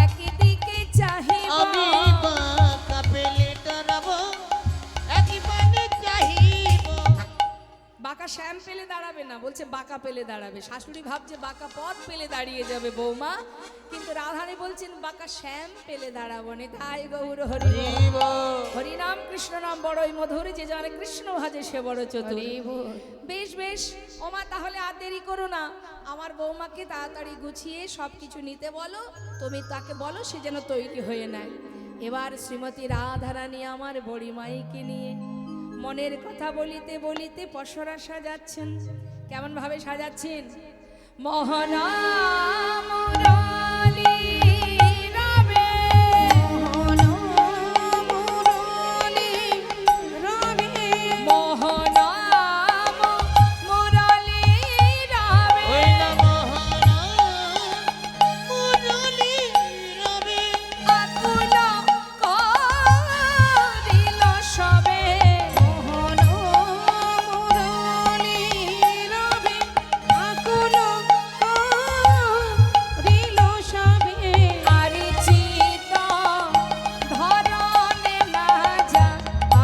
Speaker 1: একদিকে চাহিব।
Speaker 2: আমি বাঁকা পেলে দাঁড়াবো, একবারে চাহিব।
Speaker 1: বাঁকা শ্যাম পেলে দাঁড়াবে না, বলছে বাঁকা পেলে দাঁড়াবে। শাশুড়ি ভাবছে বাঁকা পথ পেলে দাঁড়িয়ে যাবে বৌমা, কিন্তু রাধারানী বলছেন বাঁকা শ্যাম পেলে দাঁড়াবো না। তাই গৌর হরি হরিনাম কৃষ্ণ নাম বড়ই মধুর, যে জানে কৃষ্ণ ভাজে সে বড় চতুর। বেশ বেশ ওমা, তাহলে আর দেরি করো না, আমার বৌমাকে তাড়াতাড়ি গুছিয়ে সব কিছু নিতে বলো। তুমি তাকে বলো সে যেন তৈরি হয়ে নেয়। এবার শ্রীমতী রাধারানী আমার বড়িমাইকে নিয়ে মনের কথা বলিতে বলিতে পসরা সাজাচ্ছেন। কেমন ভাবে সাজাচ্ছেন? মোহনা মুরালি রবে, মোহনা মুরালি রবে, মোহনা মুরালি রবে,
Speaker 2: ওই না মোহনা মুরলি রবে,
Speaker 1: আকুল করিল সবে, মোহনা মুরালি রবে, আকুল করিল সবে। আরি চিত ধরনে না যা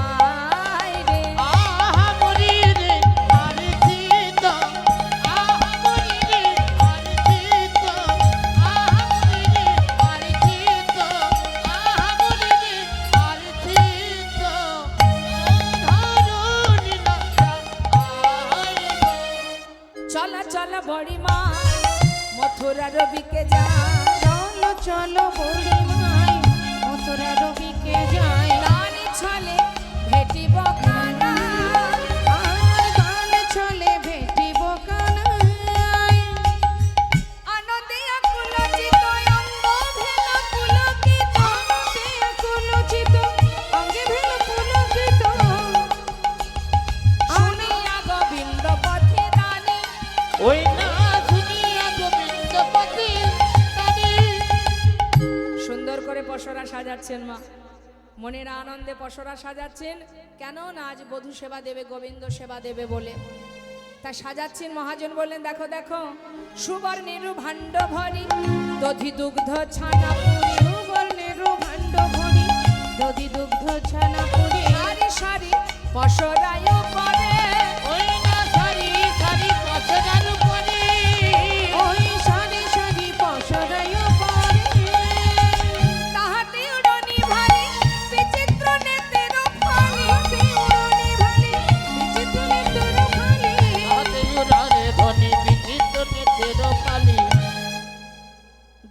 Speaker 1: আয় রে,
Speaker 2: আহা মরি রে আর চিত, আহা মরি রে আর চিত, আহা মরি রে আর চিত, আহা মরি রে আর চিত, ধরুনি না আয় রে।
Speaker 1: চলা চলা বড়িমা মথুরা রবিকে যা,
Speaker 3: চলো চলো বড়ি মাই, মথুরা রবিকে যাই।
Speaker 1: রানী ছলে ভেটিব কানা,
Speaker 3: আর গানে চলে ভেটিব কানাই।
Speaker 1: আনন্দে আকুল চিত অঙ্গ ভেল পুলকিত,
Speaker 3: আনন্দে আকুলচিত, অঙ্গে ভেল পুলকিত।
Speaker 1: শুনিয়া গোবিন্দ পথে দাঁড়ায়,
Speaker 2: ওই না শুনিয়া গোবিন্দপতি তারি।
Speaker 1: সুন্দর করে পসরা সাজাচ্ছেন মা, মনের আনন্দে পসরা সাজাচ্ছেন। কেন না আজ বধূ সেবা দেবে, গোবিন্দ সেবা দেবে বলে তা সাজাচ্ছেন। মহাজন বললেন দেখো দেখো, সুবর্ণের ভাণ্ড ভরি দধি দুগ্ধ ছানা পুরি,
Speaker 3: সুবর্ণের ভাণ্ড ভরি দধি দুগ্ধ ছানা পুরি,
Speaker 1: সারি সারি পসরায় পরে,
Speaker 2: ওই না সারি সারি পছরার উপরে।
Speaker 3: ওই সারি সারি পসরায় পরে।
Speaker 1: তাহাতে উড়নি ভারি বিচিত্র নেত্রের ফালি,
Speaker 3: উড়নি ভালি বিচিত্র নেত্র ফালি।
Speaker 2: হাতে উড়ারে ধনি বিচিত্র নেত্রের ফালি।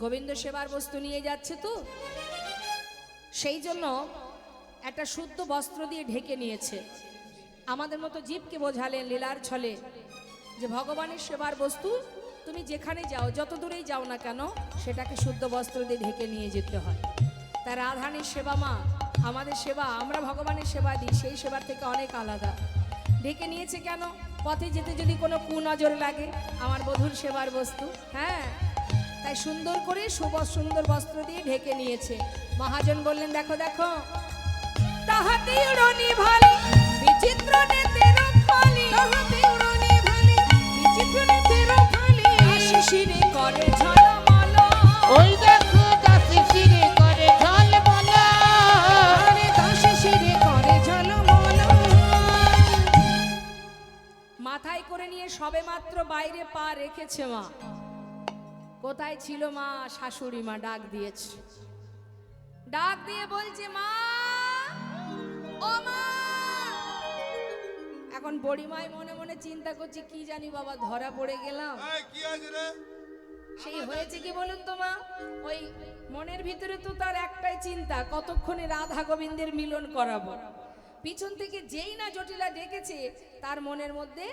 Speaker 1: গোবিন্দ সেবার বস্তু নিয়ে যাচ্ছে তো, সেই জন্য একটা শুদ্ধ বস্ত্র দিয়ে ঢেকে নিয়েছে। আমাদের মতো জীবকে বোঝালেন লীলার ছলে যে ভগবানের সেবার বস্তু তুমি যেখানে যাও, যত দূরেই যাও না কেন, সেটাকে শুদ্ধ বস্ত্র দিয়ে ঢেকে নিয়ে যেতে হয়। তাই রাধারানীর সেবা মা, আমাদের সেবা, আমরা ভগবানের সেবা দিই, সেই সেবার থেকে অনেক আলাদা। ঢেকে নিয়েছে কেন? পথে যেতে যদি কোনো কুনজর লাগে, আমার বধূর সেবার বস্তু, হ্যাঁ, তাই সুন্দর করে সুন্দর বস্ত্র দিয়ে ঢেকে নিয়েছে। মহাজন বললেন দেখো দেখো, তাহাতে উড়নি ভালি বিচিত্র নেত্রের ফালি,
Speaker 3: তাহাতে উড়নি ভালি বিচিত্র নেত্রের ফালি।
Speaker 1: শিশিরে করে ঝলমল,
Speaker 2: ওই দেখো দাসী শিরে করে ঝলমল।
Speaker 3: আরে দাসী শিরে করে ঝলমল।
Speaker 1: মাথায় করে নিয়ে সবে মাত্র বাইরে পা রেখেছে মা। কোথায় ছিল মা? শাশুড়ি মা ডাক দিয়েছে, ডাক দিয়ে বলছে মা, ও মা। এখন বড়িমাই মনে মনে চিন্তা করছে কি জানি বাবা ধরা পড়ে গেলাম।
Speaker 4: এই, কি আছে রে?
Speaker 1: সেই হয়েছে কি বলুন তো মা, ওই মনের ভিতরে তো তার একটাই চিন্তা, কতক্ষণে রাধা গোবিন্দের মিলন করাবো। পিছন থেকে যেই না জটিলা ডেকেছে, তার মনের মধ্যে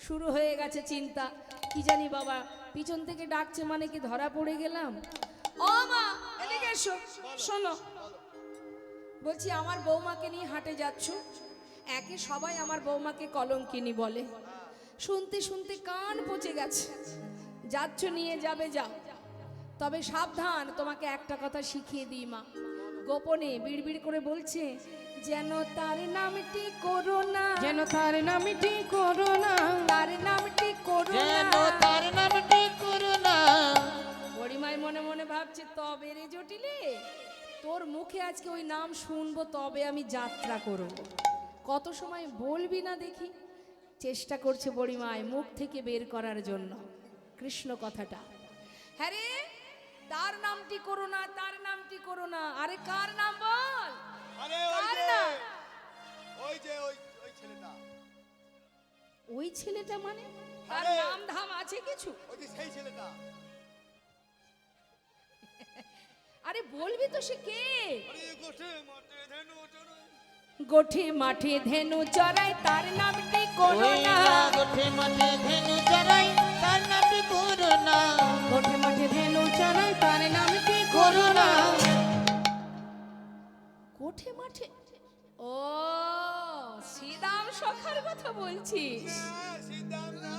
Speaker 1: শুরু হয়ে গেছে চিন্তা, কি জানি বাবা পিছন থেকে ডাকছে মানে কি ধরা পড়ে গেলাম। ও মা এদিকে এসো, শোনো, বলছি আমার বৌমাকে নিয়ে হাটে যাচ্ছ, একে সবাই আমার বৌমাকে কলঙ্কিনী বলে, শুনতে শুনতে কান পচে গেছে। যাচ্ছ নিয়ে যাবে যাও, তবে সাবধান, তোমাকে একটা কথা শিখিয়ে দিই মা। গোপনে বিড়বিড় করে বলছে, যেন তার নামটি করো না,
Speaker 3: যেন তার নামটি করো না,
Speaker 1: তার নামটি করো
Speaker 2: যেন
Speaker 1: না।
Speaker 2: তার নামটি করুণা।
Speaker 1: বড়িমাই মনে মনে ভাবছে, তবে রে জটিলে, তোর মুখে আজকে ওই নাম শুনবো, তবে আমি যাত্রা করব। কত সময় বলবি না দেখি। চেষ্টা করছে বড়িমাই মুখ থেকে বের করার জন্য কৃষ্ণ কথাটা। হ্যাঁ রে, তার নামটি করো না, তার নামটি করো না। আরে কার নাম বল?
Speaker 4: আরে ওই
Speaker 1: কার
Speaker 4: যে,
Speaker 1: নাম?
Speaker 4: ওই যে ওই ছেলেটা,
Speaker 1: ওই ছেলেটা মানে তার
Speaker 4: আরে।
Speaker 1: নাম ধাম আছে কিছু?
Speaker 4: ওই যে সেই ছেলেটা।
Speaker 1: আরে বলবি তো সে কে?
Speaker 4: আরে গোঠে মাঠে ধেনু চড়াই।
Speaker 1: গোঠে মাঠে ধেনু চড়াই, তার নামটি করো
Speaker 2: ওই
Speaker 1: না।
Speaker 2: না গোঠে মাঠে ধেনু চড়াই, তার নামটি করুণা।
Speaker 3: গোঠে মাঠে ধেনু চড়াই, তার নামটি করো না।
Speaker 1: গোঠে মাঠে, ও শ্রীদাম সখার কথা বলছিস?
Speaker 4: না, সীতাম না।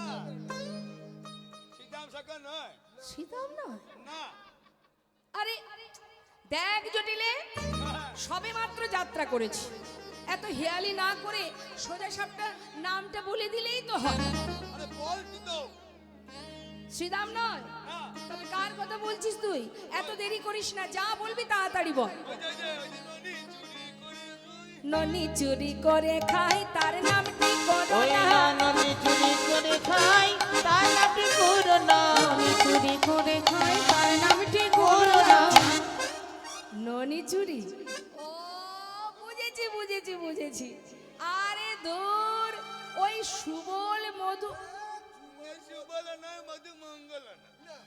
Speaker 4: সীতাম সখা নয়।
Speaker 1: শ্রীদাম নয়?
Speaker 4: না।
Speaker 1: আরে দেখ জটিলে, সবে মাত্র যাত্রা করেছি, এত হেয়ালি না করে সোজা সাপটা নামটা বলে দিলেই তো হয়।
Speaker 4: আরে বলছি তো।
Speaker 1: শ্রীদাম নয়?
Speaker 4: না।
Speaker 1: তবে কার কথা বলছিস তুই? এত দেরি করিস না, যা বলবি তাড়াতাড়ি বল।
Speaker 4: ওই যে ননি চুরি করে
Speaker 1: ননি চুরি করে
Speaker 4: তুই।
Speaker 1: খাই, তার নামটি করো
Speaker 2: ওই
Speaker 1: না।
Speaker 2: না ননি চুরি করে খাই, তার নামটি করুণা।
Speaker 3: আমি চুরি করে খাই, তার নামটি করো না।
Speaker 1: ননি চুরি, ও বুঝেছি বুঝেছি বুঝেছি। আরে দূর, ওই সুবল মধু,
Speaker 4: ওই সুবল নয়, মধুমঙ্গল না।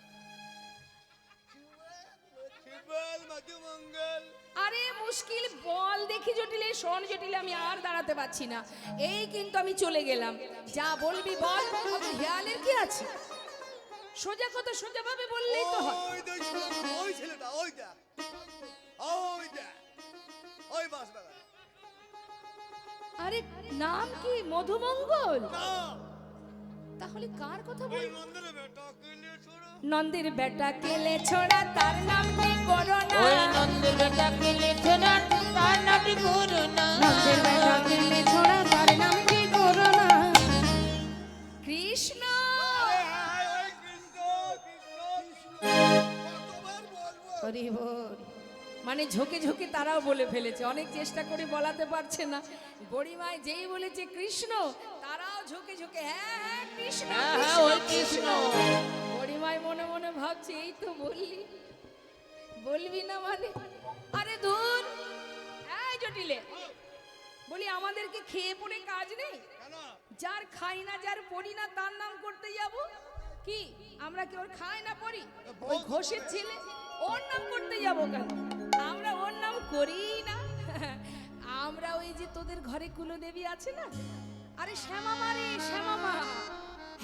Speaker 4: সুবল মধুমঙ্গল।
Speaker 1: আরে মুশকিল বল দেখি জটিলে, শোন জটিলে, আমি আর দাঁড়াতে পারছি না, এই কিন্তু আমি চলে গেলাম। যা বলবি বল, অত হেয়ালের কি আছে? সোজা কথা সোজা ভাবে বললেই তো হয়।
Speaker 4: ওই দেখ, ওই ছেলেটা, ওই দেখ, ওই দেখ, ওই বাস
Speaker 1: আরে নাম কি? মধুমঙ্গল?
Speaker 4: না,
Speaker 1: তাহলে কার কথা
Speaker 4: ওই
Speaker 1: বল?
Speaker 4: নন্দের বেটা কেলে ছোড়ো
Speaker 1: নন্দের বেটা কেলে ছোড়া তার নাম কি করোনা?
Speaker 2: ওই নন্দের বেটা কেলে ছোড়া তার নামটি করুণা
Speaker 3: নন্দের বেটা কেলে ছোড়া তার নাম কি করোনা?
Speaker 1: কৃষ্ণ।
Speaker 4: আরে হায় ওই কৃষ্ণ কৃষ্ণ
Speaker 5: কতবার বলবো?
Speaker 3: হরি বল।
Speaker 1: মানে ঝোঁকে ঝোঁকে তারাও বলে ফেলেছে, অনেক চেষ্টা করে বলাতে পারছে না। গরিমায় যেই বলেছে কৃষ্ণ, তারাও ঝোঁকে ঝোঁকে হ্যাঁ হ্যাঁ কৃষ্ণ
Speaker 2: হ্যাঁ হ্যাঁ ওই কৃষ্ণ
Speaker 1: গরিমায় মনে মনে ভাবছে এই তো বললি, বলবি না মানে? আরে ধুর, এই জটিলে বলি আমাদেরকে খেয়ে পড়ে কাজ নেই?
Speaker 4: কেন
Speaker 1: যার খাই না যার পড়ি না তার নাম করতে যাব কি? আমরা কি ওর খাই না পড়ি? ওই ঘোষের ছেলে, ওর নাম করতে যাব কেন? আমরা ওর নাম করি না। আমরা ওই যে তোদের ঘরে কুলদেবী আছে না, আরে শ্যামা মা রে শ্যামা মা।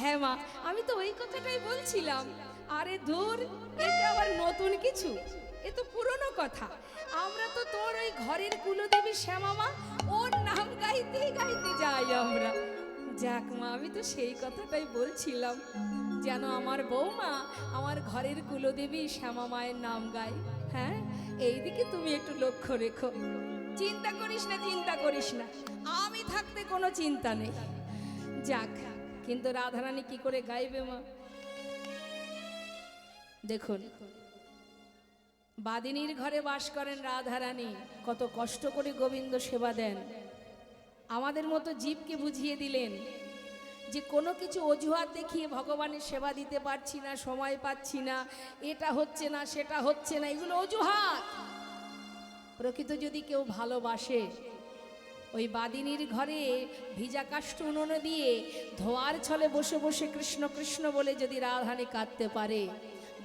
Speaker 1: হ্যাঁ মা, আমি তো ওই কথাটাই বলছিলাম। আরে ধুর, এটা আবার নতুন কিছু? এ তো পুরনো কথা। আমরা তো তোর ওই ঘরের কুলদেবী শ্যামা মা, ওর নাম গাইতে গাইতে যাই আমরা। যাক মা, আমি তো সেই কথাটাই বলছিলাম, যেন আমার বৌমা আমার ঘরের কুলদেবী শ্যামা মায়ের নাম গায়। হ্যাঁ, এইদিকে তুমি একটু লক্ষ্য রেখো। চিন্তা করিস না, চিন্তা করিস না, আমি থাকতে কোনো চিন্তা নেই। যাক, কিন্তু রাধারানী কি করে গাইবে মা? দেখুন, বাদিনীর ঘরে বাস করেন রাধারানী, কত কষ্ট করে গোবিন্দ সেবা দেন। আমাদের মতো জীবকে বুঝিয়ে দিলেন যে কোনো কিছু অজুহাত দেখিয়ে ভগবানের সেবা দিতে পারছি না, সময় পাচ্ছি না, এটা হচ্ছে না সেটা হচ্ছে না, এগুলো অজুহাত। প্রকৃত যদি কেউ ভালোবাসে, ওই বাদিনীর ঘরে ভিজা কাষ্ঠ উনুনে দিয়ে ধোয়ার ছলে বসে বসে কৃষ্ণ কৃষ্ণ বলে যদি রাধারানী কাঁদতে পারে,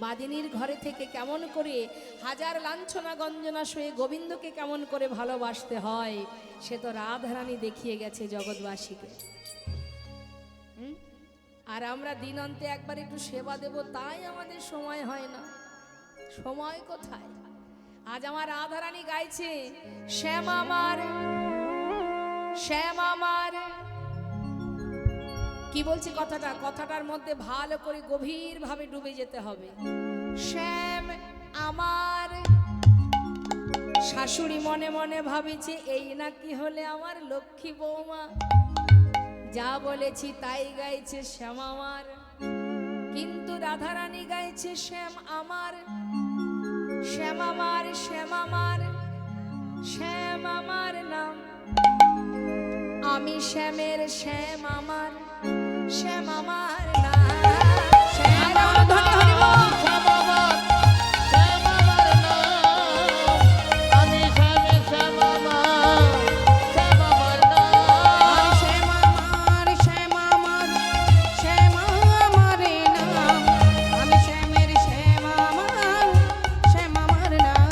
Speaker 1: বাদিনীর ঘরে থেকে কেমন করে হাজার লাঞ্ছনা গঞ্জনা সয়ে গোবিন্দকে কেমন করে ভালোবাসতে হয়, সে তো রাধারানী দেখিয়ে গেছে জগৎবাসীকে। আর আমরা দিন অন্তে একবার একটু সেবা দেব, তাই আমাদের সময় হয় না। সময় কোথায়? আজ আমার রাধারানী গাইছে শ্যাম আমার, শ্যাম আমার। কি বলছি কথাটা? কথাটার মধ্যে ভালো করে গভীর ভাবে ডুবে যেতে হবে। শ্যাম আমার। শাশুড়ি মনে মনে ভাবিছে এই নাকি হলে আমার লক্ষ্মী বৌমা, যা বলেছি তাই গাইছে শ্যাম আমার। কিন্তু রাধারানী গাইছে শ্যাম আমার, শ্যাম আমার, শ্যাম আমার, শ্যাম আমার নাম। আমি শ্যামের শ্যাম আমার, শ্যাম আমার নাম। শ্যাম আমার ধনে হরি বল।
Speaker 2: শ্যাম আমার, শ্যাম আমার নাম। আমি শ্যামের শ্যাম আমার, শ্যাম আমার নাম।
Speaker 3: শ্যাম আমার, শ্যাম আমার, শ্যাম আমার নাম। আমি শ্যামের শ্যাম আমার, শ্যাম আমার নাম।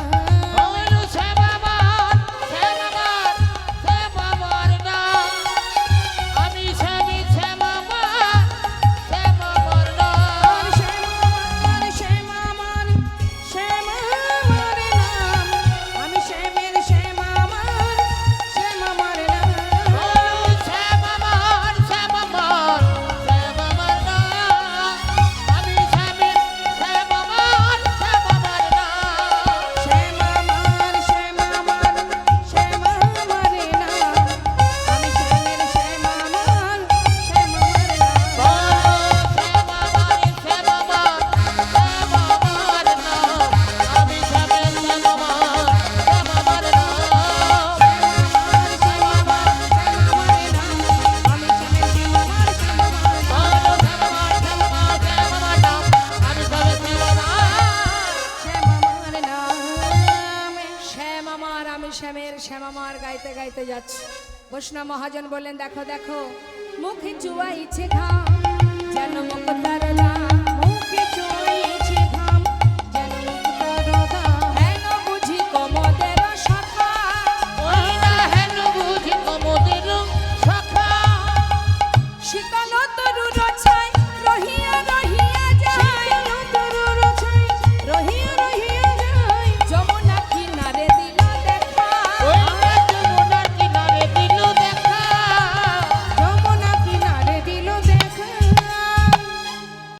Speaker 2: বলো শ্যাম আমার, শ্যাম আমার, শ্যাম আমার নাম। আমি শ্যামের শ্যাম আমার, শ্যাম আমার নাম।
Speaker 3: শ্যাম আমার, শ্যাম আমার, শ্যাম আমার নাম। আমি শ্যামের শ্যাম আমার, শ্যাম আমার নাম।
Speaker 2: বলো শ্যাম আমার, শ্যাম আমার, শ্যাম আমার নাম। আমি শ্যামের শ্যাম আমার, শ্যাম আমার নাম।
Speaker 3: শ্যাম আমার, শ্যাম আমার, শ্যাম আমার নাম। আমি শ্যামের শ্যাম আমার, শ্যাম আমার নাম।
Speaker 2: বলো শ্যাম আমার, শ্যাম আমার, শ্যাম আমার নাম। আমি শ্যামের শ্যাম আমার, শ্যাম আমার নাম।
Speaker 1: শ্যাম আমার, আমি শ্যামের শ্যাম আমার গাইতে গাইতে যাচ্ছি। বৈষ্ণব মহাজন বললেন দেখো দেখো, মুখে চুয়াইছে ঘা,